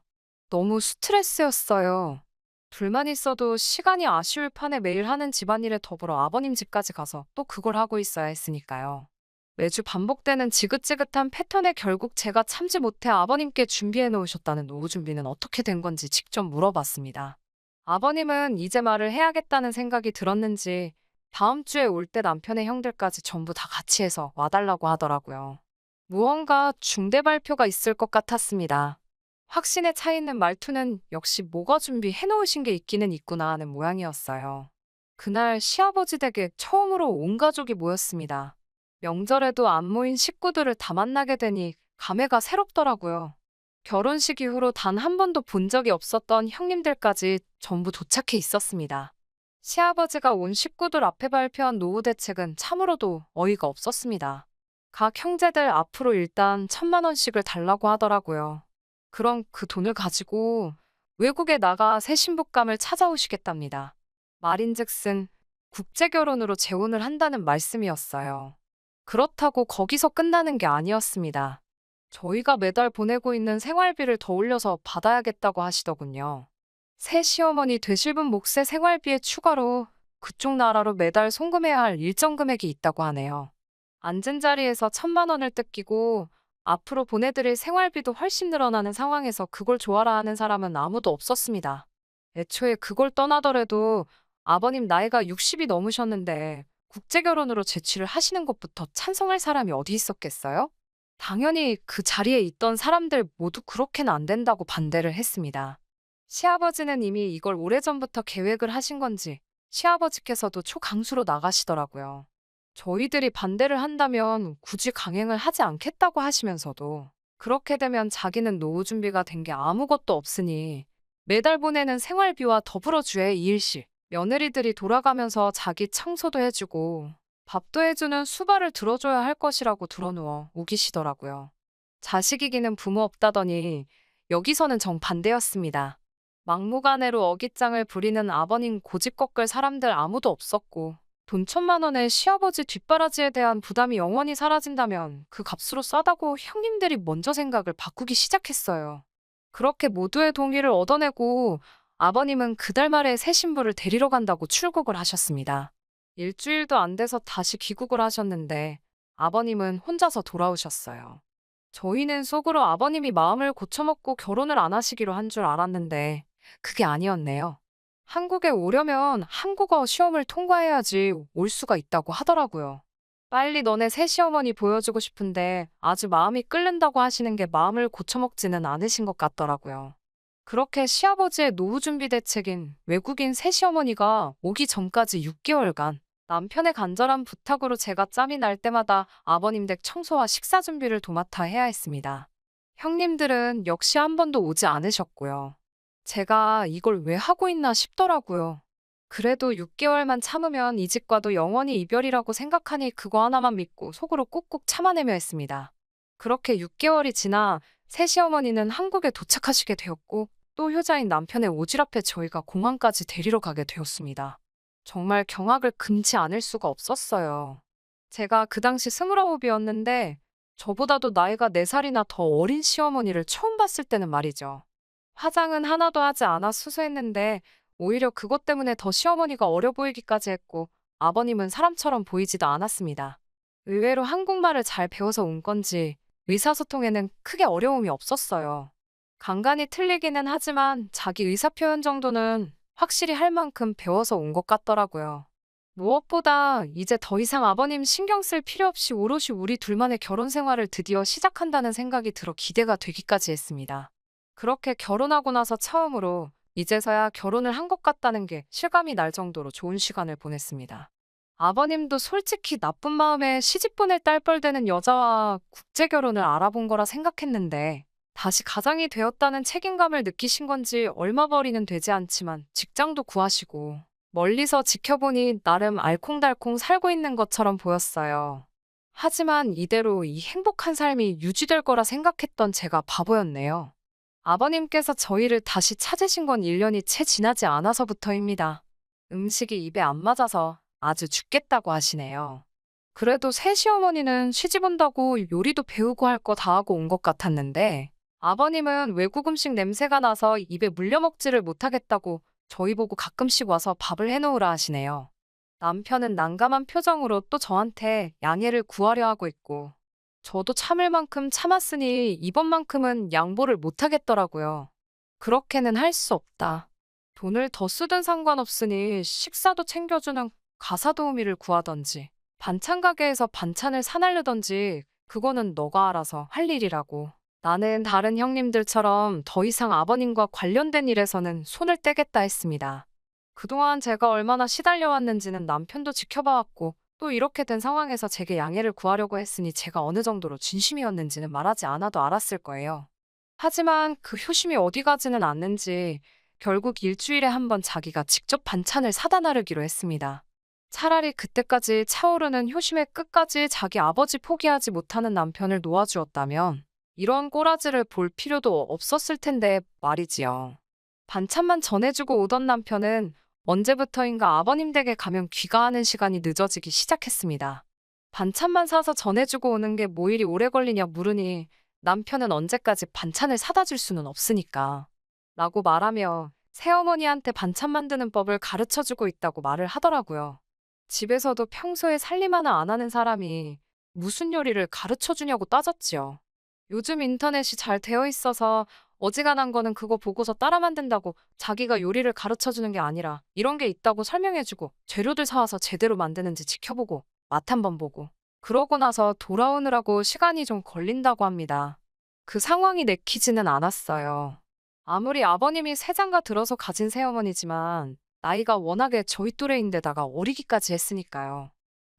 너무 스트레스였어요. 둘만 있어도 시간이 아쉬울 판에 매일 하는 집안일에 더불어 아버님 집까지 가서 또 그걸 하고 있어야 했으니까요. 매주 반복되는 지긋지긋한 패턴에 결국 제가 참지 못해 아버님께 준비해 놓으셨다는 노후 준비는 어떻게 된 건지 직접 물어봤습니다. 아버님은 이제 말을 해야겠다는 생각이 들었는지 다음 주에 올 때 남편의 형들까지 전부 다 같이 해서 와달라고 하더라고요. 무언가 중대 발표가 있을 것 같았습니다. 확신에 차 있는 말투는 역시 뭐가 준비해 놓으신 게 있기는 있구나 하는 모양이었어요. 그날 시아버지 댁에 처음으로 온 가족이 모였습니다. 명절에도 안 모인 식구들을 다 만나게 되니 감회가 새롭더라고요. 결혼식 이후로 단 한 번도 본 적이 없었던 형님들까지 전부 도착해 있었습니다. 시아버지가 온 식구들 앞에 발표한 노후 대책은 참으로도 어이가 없었습니다. 각 형제들 앞으로 일단 1,000만 원씩을 달라고 하더라고요. 그럼 그 돈을 가지고 외국에 나가 새 신부감을 찾아오시겠답니다. 말인즉슨 국제결혼으로 재혼을 한다는 말씀이었어요. 그렇다고 거기서 끝나는 게 아니었습니다. 저희가 매달 보내고 있는 생활비를 더 올려서 받아야겠다고 하시더군요. 새 시어머니 되실 분 몫의 생활비에 추가로 그쪽 나라로 매달 송금해야 할 일정 금액이 있다고 하네요. 앉은 자리에서 1,000만 원을 뜯기고 앞으로 보내드릴 생활비도 훨씬 늘어나는 상황에서 그걸 좋아라 하는 사람은 아무도 없었습니다. 애초에 그걸 떠나더라도 아버님 나이가 60이 넘으셨는데 국제결혼으로 제취를 하시는 것부터 찬성할 사람이 어디 있었겠어요? 당연히 그 자리에 있던 사람들 모두 그렇게는 안 된다고 반대를 했습니다. 시아버지는 이미 이걸 오래전부터 계획을 하신 건지 시아버지께서도 초강수로 나가시더라고요. 저희들이 반대를 한다면 굳이 강행을 하지 않겠다고 하시면서도 그렇게 되면 자기는 노후 준비가 된 게 아무것도 없으니 매달 보내는 생활비와 더불어 주의 이일씩 며느리들이 돌아가면서 자기 청소도 해주고 밥도 해주는 수발을 들어줘야 할 것이라고 들어누워 우기시더라고요. 자식 이기는 부모 없다더니 여기서는 정반대였습니다. 막무가내로 어깃장을 부리는 아버님 고집 꺾을 사람들 아무도 없었고 돈 1,000만 원에 시아버지 뒷바라지에 대한 부담이 영원히 사라진다면 그 값으로 싸다고 형님들이 먼저 생각을 바꾸기 시작했어요. 그렇게 모두의 동의를 얻어내고 아버님은 그달 말에 새 신부를 데리러 간다고 출국을 하셨습니다. 일주일도 안 돼서 다시 귀국을 하셨는데 아버님은 혼자서 돌아오셨어요. 저희는 속으로 아버님이 마음을 고쳐먹고 결혼을 안 하시기로 한 줄 알았는데 그게 아니었네요. 한국에 오려면 한국어 시험을 통과해야지 올 수가 있다고 하더라고요. 빨리 너네 새시어머니 보여주고 싶은데 아주 마음이 끓는다고 하시는 게 마음을 고쳐먹지는 않으신 것 같더라고요. 그렇게 시아버지의 노후 준비 대책인 외국인 새시어머니가 오기 전까지 6개월간 남편의 간절한 부탁으로 제가 짬이 날 때마다 아버님 댁 청소와 식사 준비를 도맡아 해야 했습니다. 형님들은 역시 한 번도 오지 않으셨고요. 제가 이걸 왜 하고 있나 싶더라고요. 그래도 6개월만 참으면 이 집과도 영원히 이별이라고 생각하니 그거 하나만 믿고 속으로 꾹꾹 참아내며 했습니다. 그렇게 6개월이 지나 새시어머니는 한국에 도착하시게 되었고 또 효자인 남편의 오지랖에 저희가 공항까지 데리러 가게 되었습니다. 정말 경악을 금치 않을 수가 없었어요. 제가 그 당시 29이었는데 저보다도 나이가 4살이나 더 어린 시어머니를 처음 봤을 때는 말이죠. 화장은 하나도 하지 않아 수수했는데 오히려 그것 때문에 더 시어머니가 어려 보이기까지 했고 아버님은 사람처럼 보이지도 않았습니다. 의외로 한국말을 잘 배워서 온 건지 의사소통에는 크게 어려움이 없었어요. 간간히 틀리기는 하지만 자기 의사표현 정도는 확실히 할 만큼 배워서 온 것 같더라고요. 무엇보다 이제 더 이상 아버님 신경 쓸 필요 없이 오롯이 우리 둘만의 결혼 생활을 드디어 시작한다는 생각이 들어 기대가 되기까지 했습니다. 그렇게 결혼하고 나서 처음으로 이제서야 결혼을 한 것 같다는 게 실감이 날 정도로 좋은 시간을 보냈습니다. 아버님도 솔직히 나쁜 마음에 시집 보낼 딸뻘 되는 여자와 국제 결혼을 알아본 거라 생각했는데 다시 가장이 되었다는 책임감을 느끼신 건지 얼마 벌이는 되지 않지만 직장도 구하시고 멀리서 지켜보니 나름 알콩달콩 살고 있는 것처럼 보였어요. 하지만 이대로 이 행복한 삶이 유지될 거라 생각했던 제가 바보였네요. 아버님께서 저희를 다시 찾으신 건 1년이 채 지나지 않아서부터입니다. 음식이 입에 안 맞아서 아주 죽겠다고 하시네요. 그래도 새 시어머니는 시집 온다고 요리도 배우고 할 거 다 하고 온 것 같았는데 아버님은 외국 음식 냄새가 나서 입에 물려 먹지를 못하겠다고 저희 보고 가끔씩 와서 밥을 해놓으라 하시네요. 남편은 난감한 표정으로 또 저한테 양해를 구하려 하고 있고 저도 참을 만큼 참았으니 이번만큼은 양보를 못하겠더라고요. 그렇게는 할 수 없다. 돈을 더 쓰든 상관없으니 식사도 챙겨주는 가사 도우미를 구하던지 반찬 가게에서 반찬을 사날르던지 그거는 너가 알아서 할 일이라고. 나는 다른 형님들처럼 더 이상 아버님과 관련된 일에서는 손을 떼겠다 했습니다. 그동안 제가 얼마나 시달려왔는지는 남편도 지켜봐왔고 또 이렇게 된 상황에서 제게 양해를 구하려고 했으니 제가 어느 정도로 진심이었는지는 말하지 않아도 알았을 거예요. 하지만 그 효심이 어디 가지는 않는지 결국 일주일에 한 번 자기가 직접 반찬을 사다 나르기로 했습니다. 차라리 그때까지 차오르는 효심의 끝까지 자기 아버지 포기하지 못하는 남편을 놓아주었다면 이런 꼬라지를 볼 필요도 없었을 텐데 말이지요. 반찬만 전해주고 오던 남편은 언제부터인가 아버님 댁에 가면 귀가하는 시간이 늦어지기 시작했습니다. 반찬만 사서 전해주고 오는 게 뭐 일이 오래 걸리냐 물으니 남편은 언제까지 반찬을 사다 줄 수는 없으니까 라고 말하며 새어머니한테 반찬 만드는 법을 가르쳐주고 있다고 말을 하더라고요. 집에서도 평소에 살림 하나 안 하는 사람이 무슨 요리를 가르쳐주냐고 따졌지요. 요즘 인터넷이 잘 되어 있어서 어지간한 거는 그거 보고서 따라 만든다고 자기가 요리를 가르쳐주는 게 아니라 이런 게 있다고 설명해주고 재료들 사와서 제대로 만드는지 지켜보고 맛 한번 보고 그러고 나서 돌아오느라고 시간이 좀 걸린다고 합니다. 그 상황이 내키지는 않았어요. 아무리 아버님이 세장가 들어서 가진 새어머니지만 나이가 워낙에 저희 또래인데다가 어리기까지 했으니까요.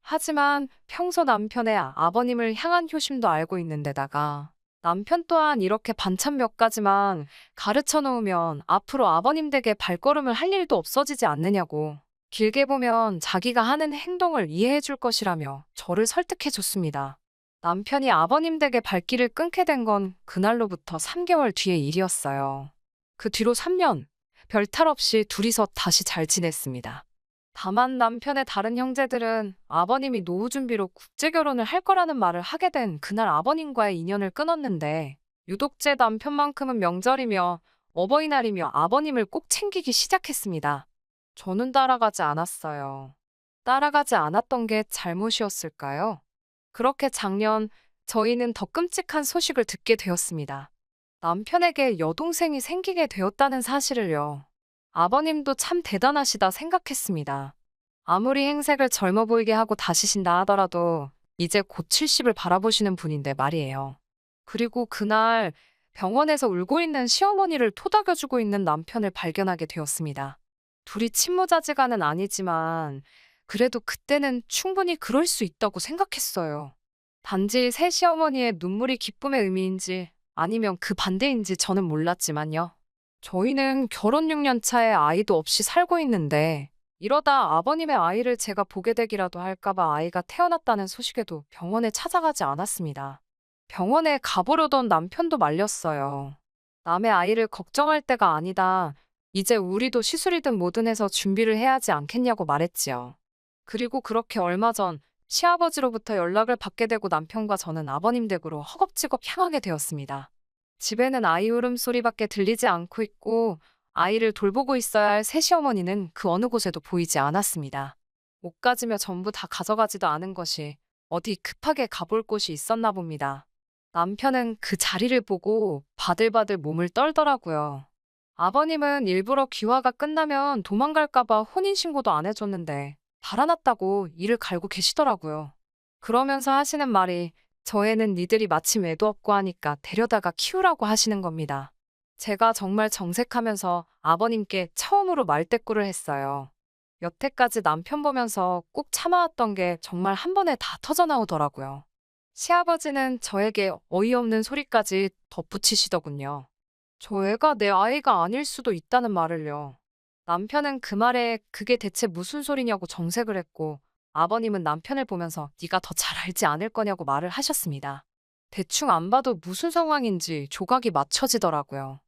하지만 평소 남편의 아버님을 향한 효심도 알고 있는 데다가 남편 또한 이렇게 반찬 몇 가지만 가르쳐 놓으면 앞으로 아버님 댁에 발걸음을 할 일도 없어지지 않느냐고. 길게 보면 자기가 하는 행동을 이해해 줄 것이라며 저를 설득해 줬습니다. 남편이 아버님 댁에 발길을 끊게 된 건 그날로부터 3개월 뒤의 일이었어요. 그 뒤로 3년, 별탈 없이 둘이서 다시 잘 지냈습니다. 다만 남편의 다른 형제들은 아버님이 노후 준비로 국제 결혼을 할 거라는 말을 하게 된 그날 아버님과의 인연을 끊었는데, 유독 제 남편만큼은 명절이며 어버이날이며 아버님을 꼭 챙기기 시작했습니다. 저는 따라가지 않았어요. 따라가지 않았던 게 잘못이었을까요? 그렇게 작년 저희는 더 끔찍한 소식을 듣게 되었습니다. 남편에게 여동생이 생기게 되었다는 사실을요. 아버님도 참 대단하시다 생각했습니다. 아무리 행색을 젊어 보이게 하고 다시신다 하더라도 이제 곧 70을 바라보시는 분인데 말이에요. 그리고 그날 병원에서 울고 있는 시어머니를 토닥여주고 있는 남편을 발견하게 되었습니다. 둘이 친모자지간은 아니지만 그래도 그때는 충분히 그럴 수 있다고 생각했어요. 단지 새 시어머니의 눈물이 기쁨의 의미인지 아니면 그 반대인지 저는 몰랐지만요. 저희는 결혼 6년 차에 아이도 없이 살고 있는데 이러다 아버님의 아이를 제가 보게 되기라도 할까봐 아이가 태어났다는 소식에도 병원에 찾아가지 않았습니다. 병원에 가보려던 남편도 말렸어요. 남의 아이를 걱정할 때가 아니다. 이제 우리도 시술이든 뭐든 해서 준비를 해야지 않겠냐고 말했지요. 그리고 그렇게 얼마 전 시아버지로부터 연락을 받게 되고 남편과 저는 아버님 댁으로 허겁지겁 향하게 되었습니다. 집에는 아이 울음소리밖에 들리지 않고 있고 아이를 돌보고 있어야 할 새시어머니는 그 어느 곳에도 보이지 않았습니다. 옷 가지며 전부 다 가져가지도 않은 것이 어디 급하게 가볼 곳이 있었나 봅니다. 남편은 그 자리를 보고 바들바들 몸을 떨더라고요. 아버님은 일부러 귀화가 끝나면 도망갈까봐 혼인신고도 안 해줬는데 달아났다고 이를 갈고 계시더라고요. 그러면서 하시는 말이 저 애는 니들이 마침 애도 없고 하니까 데려다가 키우라고 하시는 겁니다. 제가 정말 정색하면서 아버님께 처음으로 말대꾸를 했어요. 여태까지 남편 보면서 꾹 참아왔던 게 정말 한 번에 다 터져나오더라고요. 시아버지는 저에게 어이없는 소리까지 덧붙이시더군요. 저 애가 내 아이가 아닐 수도 있다는 말을요. 남편은 그 말에 그게 대체 무슨 소리냐고 정색을 했고 아버님은 남편을 보면서 네가 더 잘 알지 않을 거냐고 말을 하셨습니다. 대충 안 봐도 무슨 상황인지 조각이 맞춰지더라고요.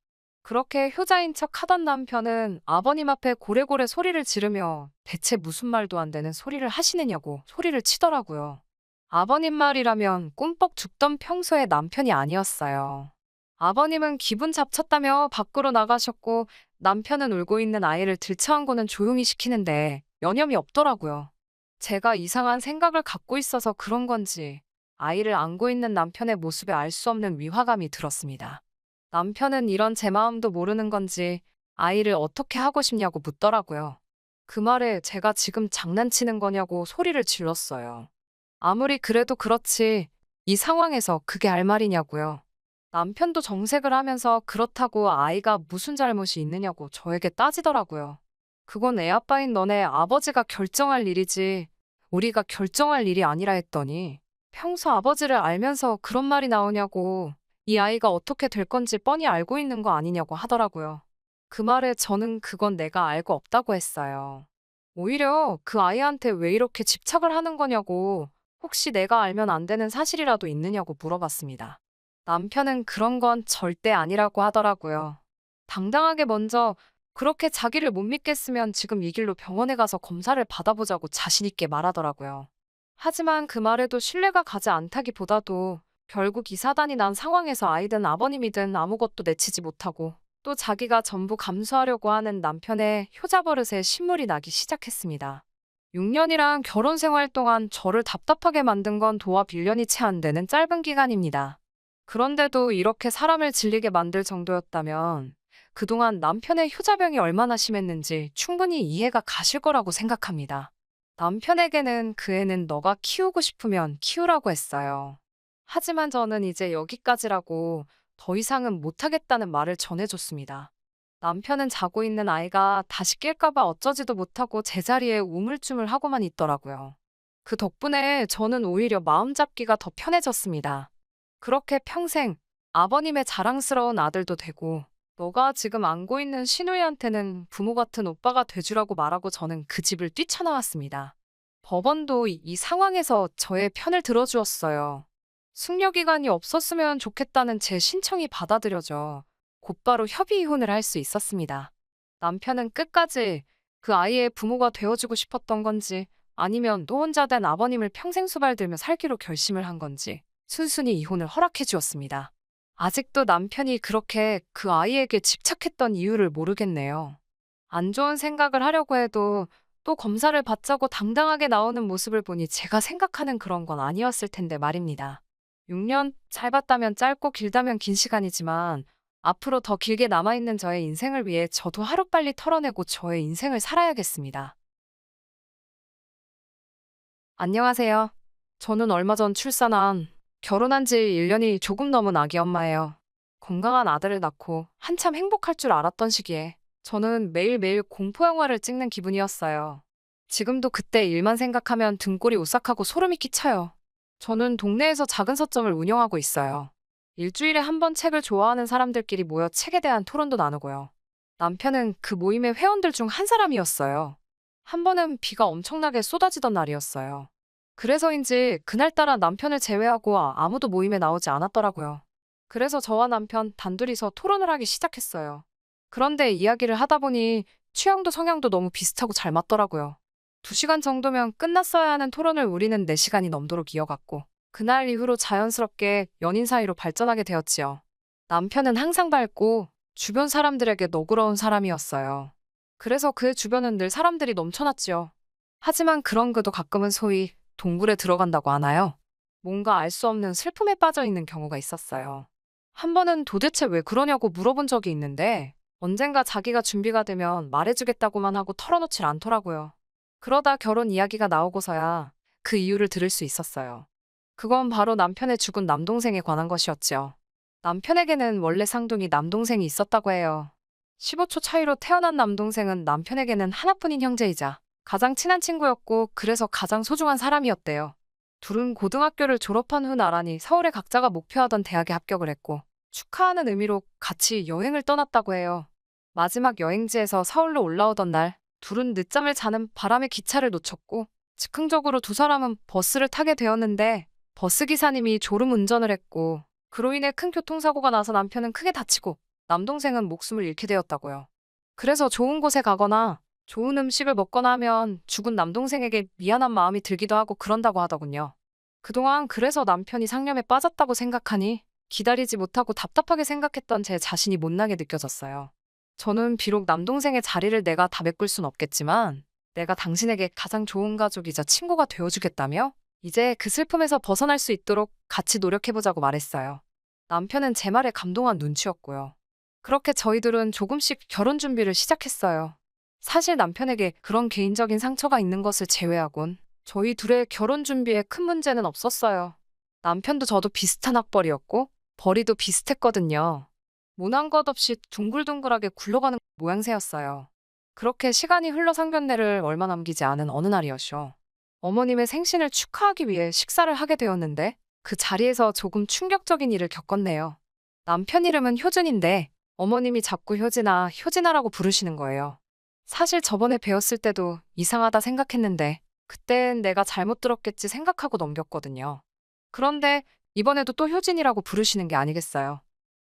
그렇게 효자인 척 하던 남편은 아버님 앞에 고래고래 소리를 지르며 대체 무슨 말도 안 되는 소리를 하시느냐고 소리를 치더라고요. 아버님 말이라면 꿈뻑 죽던 평소의 남편이 아니었어요. 아버님은 기분 잡쳤다며 밖으로 나가셨고 남편은 울고 있는 아이를 들쳐안고는 조용히 시키는데 여념이 없더라고요. 제가 이상한 생각을 갖고 있어서 그런 건지 아이를 안고 있는 남편의 모습에 알 수 없는 위화감이 들었습니다. 남편은 이런 제 마음도 모르는 건지 아이를 어떻게 하고 싶냐고 묻더라고요. 그 말에 제가 지금 장난치는 거냐고 소리를 질렀어요. 아무리 그래도 그렇지 이 상황에서 그게 할 말이냐고요. 남편도 정색을 하면서 그렇다고 아이가 무슨 잘못이 있느냐고 저에게 따지더라고요. 그건 애 아빠인 너네 아버지가 결정할 일이지 우리가 결정할 일이 아니라 했더니 평소 아버지를 알면서 그런 말이 나오냐고 이 아이가 어떻게 될 건지 뻔히 알고 있는 거 아니냐고 하더라고요. 그 말에 저는 그건 내가 알고 없다고 했어요. 오히려 그 아이한테 왜 이렇게 집착을 하는 거냐고 혹시 내가 알면 안 되는 사실이라도 있느냐고 물어봤습니다. 남편은 그런 건 절대 아니라고 하더라고요. 당당하게 먼저 그렇게 자기를 못 믿겠으면 지금 이 길로 병원에 가서 검사를 받아보자고 자신 있게 말하더라고요. 하지만 그 말에도 신뢰가 가지 않다기보다도 결국 이 사단이 난 상황에서 아이든 아버님이든 아무것도 내치지 못하고 또 자기가 전부 감수하려고 하는 남편의 효자 버릇에 신물이 나기 시작했습니다. 6년이란 결혼 생활 동안 저를 답답하게 만든 건 도합 1년이 채 안 되는 짧은 기간입니다. 그런데도 이렇게 사람을 질리게 만들 정도였다면 그동안 남편의 효자병이 얼마나 심했는지 충분히 이해가 가실 거라고 생각합니다. 남편에게는 그 애는 너가 키우고 싶으면 키우라고 했어요. 하지만 저는 이제 여기까지라고 더 이상은 못하겠다는 말을 전해줬습니다. 남편은 자고 있는 아이가 다시 깰까봐 어쩌지도 못하고 제자리에 우물쭈물 하고만 있더라고요. 그 덕분에 저는 오히려 마음 잡기가 더 편해졌습니다. 그렇게 평생 아버님의 자랑스러운 아들도 되고, 너가 지금 안고 있는 시누이한테는 부모 같은 오빠가 돼주라고 말하고 저는 그 집을 뛰쳐나왔습니다. 법원도 이 상황에서 저의 편을 들어주었어요. 숙려기간이 없었으면 좋겠다는 제 신청이 받아들여져 곧바로 협의 이혼을 할 수 있었습니다. 남편은 끝까지 그 아이의 부모가 되어주고 싶었던 건지 아니면 또 혼자 된 아버님을 평생 수발들며 살기로 결심을 한 건지 순순히 이혼을 허락해 주었습니다. 아직도 남편이 그렇게 그 아이에게 집착했던 이유를 모르겠네요. 안 좋은 생각을 하려고 해도 또 검사를 받자고 당당하게 나오는 모습을 보니 제가 생각하는 그런 건 아니었을 텐데 말입니다. 6년 짧았다면 짧고 길다면 긴 시간이지만 앞으로 더 길게 남아있는 저의 인생을 위해 저도 하루빨리 털어내고 저의 인생을 살아야겠습니다. 안녕하세요. 저는 얼마 전 출산한 결혼한 지 1년이 조금 넘은 아기 엄마예요. 건강한 아들을 낳고 한참 행복할 줄 알았던 시기에 저는 매일매일 공포영화를 찍는 기분이었어요. 지금도 그때 일만 생각하면 등골이 오싹하고 소름이 끼쳐요. 저는 동네에서 작은 서점을 운영하고 있어요. 일주일에 한 번 책을 좋아하는 사람들끼리 모여 책에 대한 토론도 나누고요. 남편은 그 모임의 회원들 중 한 사람이었어요. 한 번은 비가 엄청나게 쏟아지던 날이었어요. 그래서인지 그날따라 남편을 제외하고 아무도 모임에 나오지 않았더라고요. 그래서 저와 남편 단둘이서 토론을 하기 시작했어요. 그런데 이야기를 하다 보니 취향도 성향도 너무 비슷하고 잘 맞더라고요. 2시간 정도면 끝났어야 하는 토론을 우리는 4시간이 넘도록 이어갔고 그날 이후로 자연스럽게 연인 사이로 발전하게 되었지요. 남편은 항상 밝고 주변 사람들에게 너그러운 사람이었어요. 그래서 그의 주변은 늘 사람들이 넘쳐났지요. 하지만 그런 그도 가끔은 소위 동굴에 들어간다고 하나요? 뭔가 알 수 없는 슬픔에 빠져 있는 경우가 있었어요. 한 번은 도대체 왜 그러냐고 물어본 적이 있는데 언젠가 자기가 준비가 되면 말해주겠다고만 하고 털어놓질 않더라고요. 그러다 결혼 이야기가 나오고서야 그 이유를 들을 수 있었어요. 그건 바로 남편의 죽은 남동생에 관한 것이었지요. 남편에게는 원래 쌍둥이 남동생이 있었다고 해요. 15초 차이로 태어난 남동생은 남편에게는 하나뿐인 형제이자 가장 친한 친구였고 그래서 가장 소중한 사람이었대요. 둘은 고등학교를 졸업한 후 나란히 서울에 각자가 목표하던 대학에 합격을 했고 축하하는 의미로 같이 여행을 떠났다고 해요. 마지막 여행지에서 서울로 올라오던 날 둘은 늦잠을 자는 바람에 기차를 놓쳤고 즉흥적으로 두 사람은 버스를 타게 되었는데 버스 기사님이 졸음 운전을 했고 그로 인해 큰 교통사고가 나서 남편은 크게 다치고 남동생은 목숨을 잃게 되었다고요. 그래서 좋은 곳에 가거나 좋은 음식을 먹거나 하면 죽은 남동생에게 미안한 마음이 들기도 하고 그런다고 하더군요. 그동안 그래서 남편이 상념에 빠졌다고 생각하니 기다리지 못하고 답답하게 생각했던 제 자신이 못나게 느껴졌어요. 저는 비록 남동생의 자리를 내가 다 메꿀 순 없겠지만 내가 당신에게 가장 좋은 가족이자 친구가 되어주겠다며 이제 그 슬픔에서 벗어날 수 있도록 같이 노력해보자고 말했어요. 남편은 제 말에 감동한 눈치였고요. 그렇게 저희들은 조금씩 결혼 준비를 시작했어요. 사실 남편에게 그런 개인적인 상처가 있는 것을 제외하곤 저희 둘의 결혼 준비에 큰 문제는 없었어요. 남편도 저도 비슷한 학벌이었고 벌이도 비슷했거든요. 모난 것 없이 둥글둥글하게 굴러가는 모양새였어요. 그렇게 시간이 흘러 상견례를 얼마 남기지 않은 어느 날이었죠. 어머님의 생신을 축하하기 위해 식사를 하게 되었는데 그 자리에서 조금 충격적인 일을 겪었네요. 남편 이름은 효준인데 어머님이 자꾸 효진아, 효진아라고 부르시는 거예요. 사실 저번에 배웠을 때도 이상하다 생각했는데 그땐 내가 잘못 들었겠지 생각하고 넘겼거든요. 그런데 이번에도 또 효진이라고 부르시는 게 아니겠어요.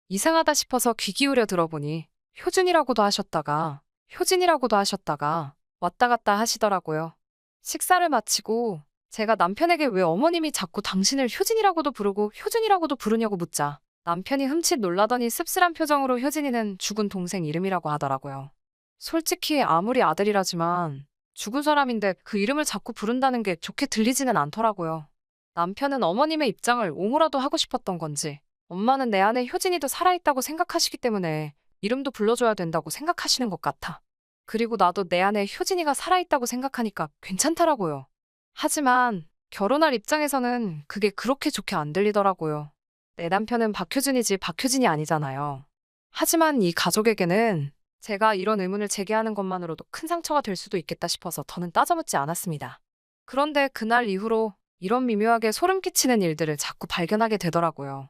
이상하다 싶어서 귀 기울여 들어보니 효준이라고도 하셨다가 효진이라고도 하셨다가 왔다 갔다 하시더라고요. 식사를 마치고 제가 남편에게 왜 어머님이 자꾸 당신을 효진이라고도 부르고 효준이라고도 부르냐고 묻자 남편이 흠칫 놀라더니 씁쓸한 표정으로 효진이는 죽은 동생 이름이라고 하더라고요. 솔직히 아무리 아들이라지만 죽은 사람인데 그 이름을 자꾸 부른다는 게 좋게 들리지는 않더라고요. 남편은 어머님의 입장을 옹호라도 하고 싶었던 건지 엄마는 내 안에 효진이도 살아있다고 생각하시기 때문에 이름도 불러줘야 된다고 생각하시는 것 같아. 그리고 나도 내 안에 효진이가 살아있다고 생각하니까 괜찮더라고요. 하지만 결혼할 입장에서는 그게 그렇게 좋게 안 들리더라고요. 내 남편은 박효진이지 박효진이 아니잖아요. 하지만 이 가족에게는 제가 이런 의문을 제기하는 것만으로도 큰 상처가 될 수도 있겠다 싶어서 더는 따져묻지 않았습니다. 그런데 그날 이후로 이런 미묘하게 소름 끼치는 일들을 자꾸 발견하게 되더라고요.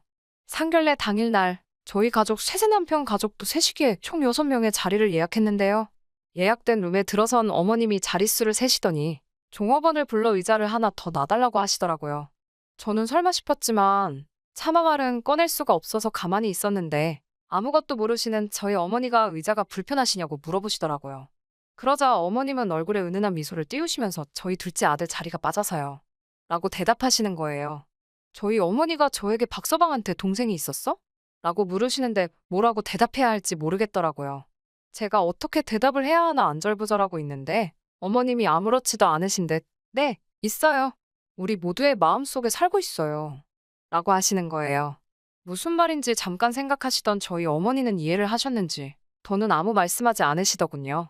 상견례 당일날 저희 가족 셋째 남편 가족도 셋이기에 총 6명의 자리를 예약했는데요. 예약된 룸에 들어선 어머님이 자릿수를 세시더니 종업원을 불러 의자를 하나 더 놔달라고 하시더라고요. 저는 설마 싶었지만 차마 말은 꺼낼 수가 없어서 가만히 있었는데 아무것도 모르시는 저희 어머니가 의자가 불편하시냐고 물어보시더라고요. 그러자 어머님은 얼굴에 은은한 미소를 띄우시면서 저희 둘째 아들 자리가 빠져서요. 라고 대답하시는 거예요. 저희 어머니가 저에게 박서방한테 동생이 있었어? 라고 물으시는데 뭐라고 대답해야 할지 모르겠더라고요. 제가 어떻게 대답을 해야 하나 안절부절하고 있는데 어머님이 아무렇지도 않으신 듯 네, 있어요. 우리 모두의 마음속에 살고 있어요. 라고 하시는 거예요. 무슨 말인지 잠깐 생각하시던 저희 어머니는 이해를 하셨는지 더는 아무 말씀하지 않으시더군요.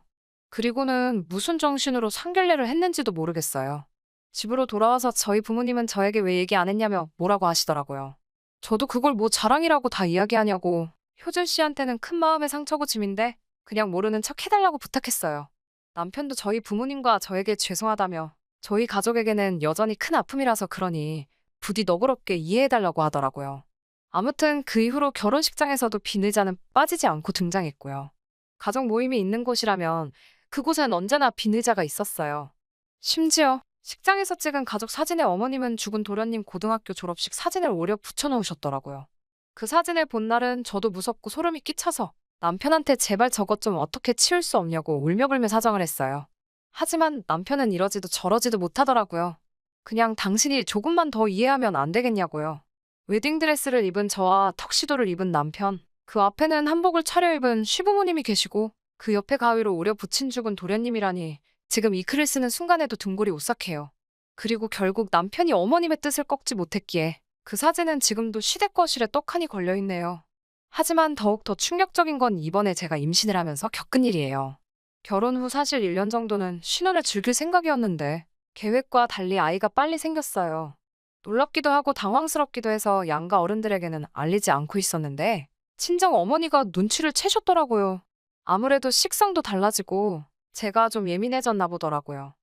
그리고는 무슨 정신으로 상견례를 했는지도 모르겠어요. 집으로 돌아와서 저희 부모님은 저에게 왜 얘기 안 했냐며 뭐라고 하시더라고요. 저도 그걸 뭐 자랑이라고 다 이야기하냐고 효준 씨한테는 큰 마음의 상처고 짐인데 그냥 모르는 척 해달라고 부탁했어요. 남편도 저희 부모님과 저에게 죄송하다며 저희 가족에게는 여전히 큰 아픔이라서 그러니 부디 너그럽게 이해해달라고 하더라고요. 아무튼 그 이후로 결혼식장에서도 빈 의자는 빠지지 않고 등장했고요. 가족 모임이 있는 곳이라면 그곳엔 언제나 빈 의자가 있었어요. 심지어 식장에서 찍은 가족 사진에 어머님은 죽은 도련님 고등학교 졸업식 사진을 오려 붙여놓으셨더라고요. 그 사진을 본 날은 저도 무섭고 소름이 끼쳐서 남편한테 제발 저것 좀 어떻게 치울 수 없냐고 울며불며 사정을 했어요. 하지만 남편은 이러지도 저러지도 못하더라고요. 그냥 당신이 조금만 더 이해하면 안 되겠냐고요. 웨딩드레스를 입은 저와 턱시도를 입은 남편, 그 앞에는 한복을 차려입은 시부모님이 계시고 그 옆에 가위로 오려 붙인 죽은 도련님이라니 지금 이 글을 쓰는 순간에도 등골이 오싹해요. 그리고 결국 남편이 어머님의 뜻을 꺾지 못했기에 그 사진은 지금도 시댁 거실에 떡하니 걸려있네요. 하지만 더욱 더 충격적인 건 이번에 제가 임신을 하면서 겪은 일이에요. 결혼 후 사실 1년 정도는 신혼을 즐길 생각이었는데 계획과 달리 아이가 빨리 생겼어요. 놀랍기도 하고 당황스럽기도 해서 양가 어른들에게는 알리지 않고 있었는데 친정 어머니가 눈치를 채셨더라고요. 아무래도 식성도 달라지고 제가 좀 예민해졌나 보더라고요.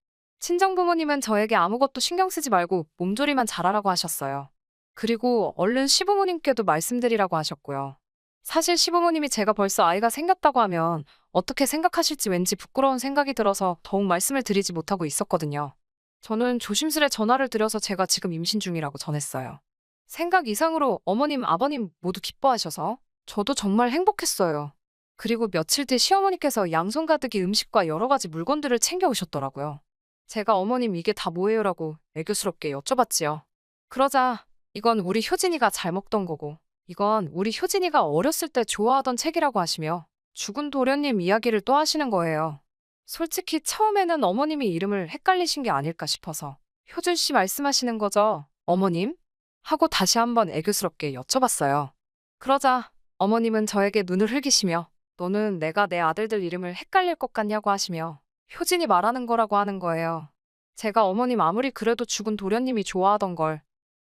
친정 부모님은 저에게 아무것도 신경 쓰지 말고 몸조리만 잘하라고 하셨어요. 그리고 얼른 시부모님께도 말씀드리라고 하셨고요. 사실 시부모님이 제가 벌써 아이가 생겼다고 하면 어떻게 생각하실지 왠지 부끄러운 생각이 들어서 더욱 말씀을 드리지 못하고 있었거든요. 저는 조심스레 전화를 드려서 제가 지금 임신 중이라고 전했어요. 생각 이상으로 어머님, 아버님 모두 기뻐하셔서 저도 정말 행복했어요. 그리고 며칠 뒤 시어머니께서 양손 가득히 음식과 여러 가지 물건들을 챙겨오셨더라고요. 제가 어머님 이게 다 뭐예요라고 애교스럽게 여쭤봤지요. 그러자 이건 우리 효진이가 잘 먹던 거고 이건 우리 효진이가 어렸을 때 좋아하던 책이라고 하시며 죽은 도련님 이야기를 또 하시는 거예요. 솔직히 처음에는 어머님이 이름을 헷갈리신 게 아닐까 싶어서 효준 씨 말씀하시는 거죠? 어머님? 하고 다시 한번 애교스럽게 여쭤봤어요. 그러자 어머님은 저에게 눈을 흘기시며 너는 내가 내 아들들 이름을 헷갈릴 것 같냐고 하시며 효진이 말하는 거라고 하는 거예요. 제가 어머님 아무리 그래도 죽은 도련님이 좋아하던 걸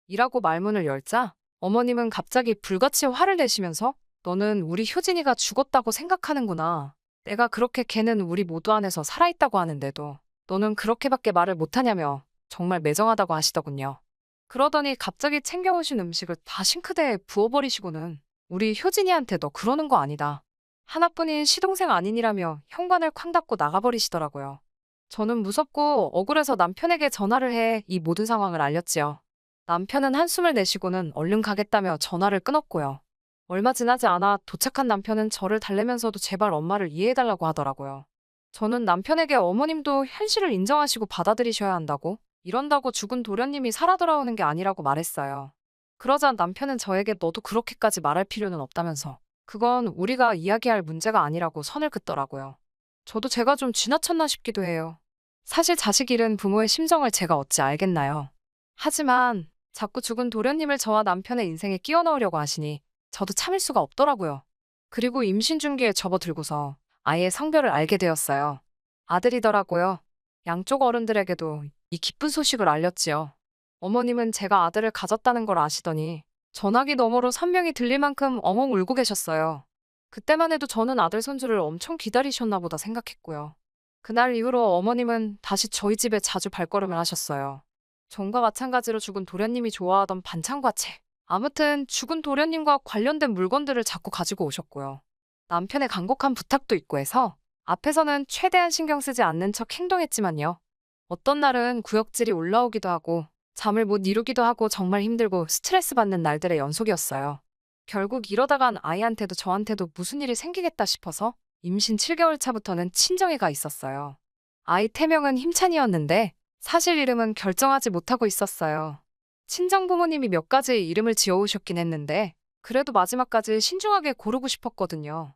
이라고 말문을 열자 어머님은 갑자기 불같이 화를 내시면서 너는 우리 효진이가 죽었다고 생각하는구나. 내가 그렇게 걔는 우리 모두 안에서 살아있다고 하는데도 너는 그렇게밖에 말을 못하냐며 정말 매정하다고 하시더군요. 그러더니 갑자기 챙겨오신 음식을 다 싱크대에 부어버리시고는 우리 효진이한테 너 그러는 거 아니다. 하나뿐인 시동생 아니니라며 현관을 쾅 닫고 나가버리시더라고요. 저는 무섭고 억울해서 남편에게 전화를 해 이 모든 상황을 알렸지요. 남편은 한숨을 내쉬고는 얼른 가겠다며 전화를 끊었고요. 얼마 지나지 않아 도착한 남편은 저를 달래면서도 제발 엄마를 이해해달라고 하더라고요. 저는 남편에게 어머님도 현실을 인정하시고 받아들이셔야 한다고, 이런다고 죽은 도련님이 살아 돌아오는 게 아니라고 말했어요. 그러자 남편은 저에게 너도 그렇게까지 말할 필요는 없다면서 그건 우리가 이야기할 문제가 아니라고 선을 긋더라고요. 저도 제가 좀 지나쳤나 싶기도 해요. 사실 자식 잃은 부모의 심정을 제가 어찌 알겠나요. 하지만 자꾸 죽은 도련님을 저와 남편의 인생에 끼워 넣으려고 하시니 저도 참을 수가 없더라고요. 그리고 임신 중기에 접어들고서 아이의 성별을 알게 되었어요. 아들이더라고요. 양쪽 어른들에게도 이 기쁜 소식을 알렸지요. 어머님은 제가 아들을 가졌다는 걸 아시더니 전화기 너머로 산명이 들릴 만큼 엉엉 울고 계셨어요. 그때만 해도 저는 아들 손주를 엄청 기다리셨나 보다 생각했고요. 그날 이후로 어머님은 다시 저희 집에 자주 발걸음을 하셨어요. 전과 마찬가지로 죽은 도련님이 좋아하던 반찬과 책, 아무튼 죽은 도련님과 관련된 물건들을 자꾸 가지고 오셨고요. 남편의 간곡한 부탁도 있고 해서 앞에서는 최대한 신경 쓰지 않는 척 행동했지만요. 어떤 날은 구역질이 올라오기도 하고 잠을 못 이루기도 하고 정말 힘들고 스트레스 받는 날들의 연속이었어요. 결국 이러다간 아이한테도 저한테도 무슨 일이 생기겠다 싶어서 임신 7개월 차부터는 친정에 가 있었어요. 아이 태명은 힘찬이었는데 사실 이름은 결정하지 못하고 있었어요. 친정 부모님이 몇 가지 이름을 지어오셨긴 했는데 그래도 마지막까지 신중하게 고르고 싶었거든요.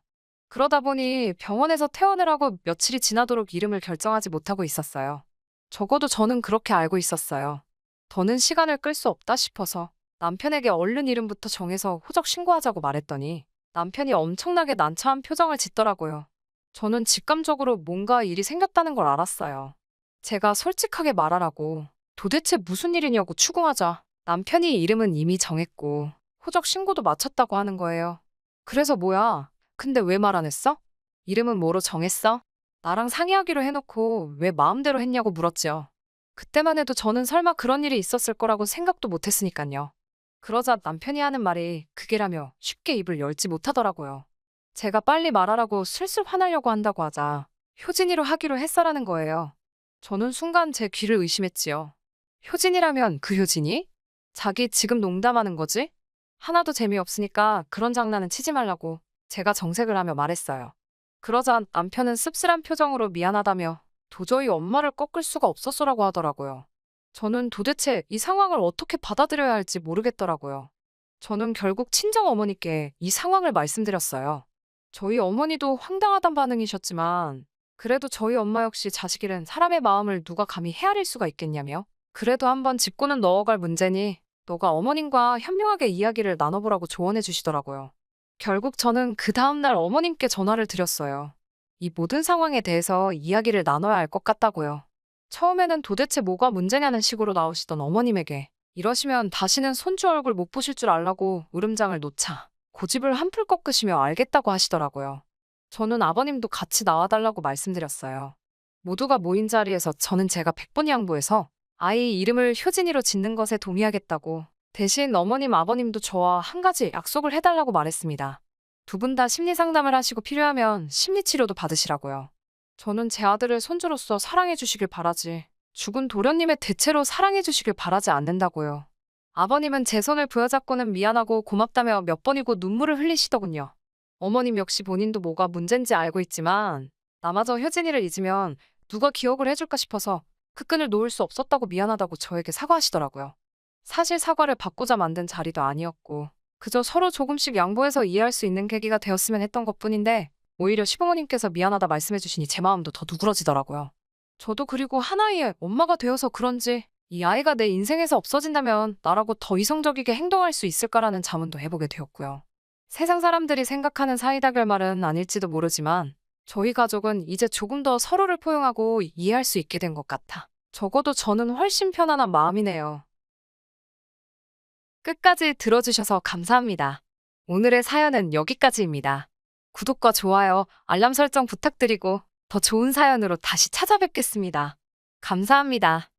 그러다 보니 병원에서 퇴원을 하고 며칠이 지나도록 이름을 결정하지 못하고 있었어요. 적어도 저는 그렇게 알고 있었어요. 더는 시간을 끌 수 없다 싶어서 남편에게 얼른 이름부터 정해서 호적 신고하자고 말했더니 남편이 엄청나게 난처한 표정을 짓더라고요. 저는 직감적으로 뭔가 일이 생겼다는 걸 알았어요. 제가 솔직하게 말하라고 도대체 무슨 일이냐고 추궁하자 남편이 이름은 이미 정했고 호적 신고도 마쳤다고 하는 거예요. 그래서 뭐야? 근데 왜 말 안 했어? 이름은 뭐로 정했어? 나랑 상의하기로 해놓고 왜 마음대로 했냐고 물었지요. 그때만 해도 저는 설마 그런 일이 있었을 거라고 생각도 못 했으니까요. 그러자 남편이 하는 말이 그게라며 쉽게 입을 열지 못하더라고요. 제가 빨리 말하라고 슬슬 화나려고 한다고 하자 효진이로 하기로 했어라는 거예요. 저는 순간 제 귀를 의심했지요. 효진이라면 그 효진이? 자기 지금 농담하는 거지? 하나도 재미없으니까 그런 장난은 치지 말라고 제가 정색을 하며 말했어요. 그러자 남편은 씁쓸한 표정으로 미안하다며 도저히 엄마를 꺾을 수가 없었어라고 하더라고요. 저는 도대체 이 상황을 어떻게 받아들여야 할지 모르겠더라고요. 저는 결국 친정 어머니께 이 상황을 말씀드렸어요. 저희 어머니도 황당하단 반응이셨지만 그래도 저희 엄마 역시 자식 잃은 사람의 마음을 누가 감히 헤아릴 수가 있겠냐며 그래도 한번 짚고는 넣어갈 문제니 너가 어머님과 현명하게 이야기를 나눠보라고 조언해 주시더라고요. 결국 저는 그 다음날 어머님께 전화를 드렸어요. 이 모든 상황에 대해서 이야기를 나눠야 할 것 같다고요. 처음에는 도대체 뭐가 문제냐는 식으로 나오시던 어머님에게 이러시면 다시는 손주 얼굴 못 보실 줄 알라고 으름장을 놓자 고집을 한풀 꺾으시며 알겠다고 하시더라고요. 저는 아버님도 같이 나와달라고 말씀드렸어요. 모두가 모인 자리에서 저는 제가 100번 양보해서 아이 이름을 효진이로 짓는 것에 동의하겠다고 대신 어머님 아버님도 저와 한 가지 약속을 해달라고 말했습니다. 두 분 다 심리 상담을 하시고 필요하면 심리 치료도 받으시라고요. 저는 제 아들을 손주로서 사랑해 주시길 바라지 죽은 도련님의 대체로 사랑해 주시길 바라지 않는다고요. 아버님은 제 손을 부여잡고는 미안하고 고맙다며 몇 번이고 눈물을 흘리시더군요. 어머님 역시 본인도 뭐가 문제인지 알고 있지만 나마저 효진이를 잊으면 누가 기억을 해줄까 싶어서 그 끈을 놓을 수 없었다고 미안하다고 저에게 사과하시더라고요. 사실 사과를 받고자 만든 자리도 아니었고 그저 서로 조금씩 양보해서 이해할 수 있는 계기가 되었으면 했던 것뿐인데 오히려 시부모님께서 미안하다 말씀해 주시니 제 마음도 더 누그러지더라고요. 저도 그리고 하나의 엄마가 되어서 그런지 이 아이가 내 인생에서 없어진다면 나라고 더 이성적이게 행동할 수 있을까라는 자문도 해보게 되었고요. 세상 사람들이 생각하는 사이다 결말은 아닐지도 모르지만 저희 가족은 이제 조금 더 서로를 포용하고 이해할 수 있게 된 것 같아. 적어도 저는 훨씬 편안한 마음이네요. 끝까지 들어주셔서 감사합니다. 오늘의 사연은 여기까지입니다. 구독과 좋아요, 알람 설정 부탁드리고 더 좋은 사연으로 다시 찾아뵙겠습니다. 감사합니다.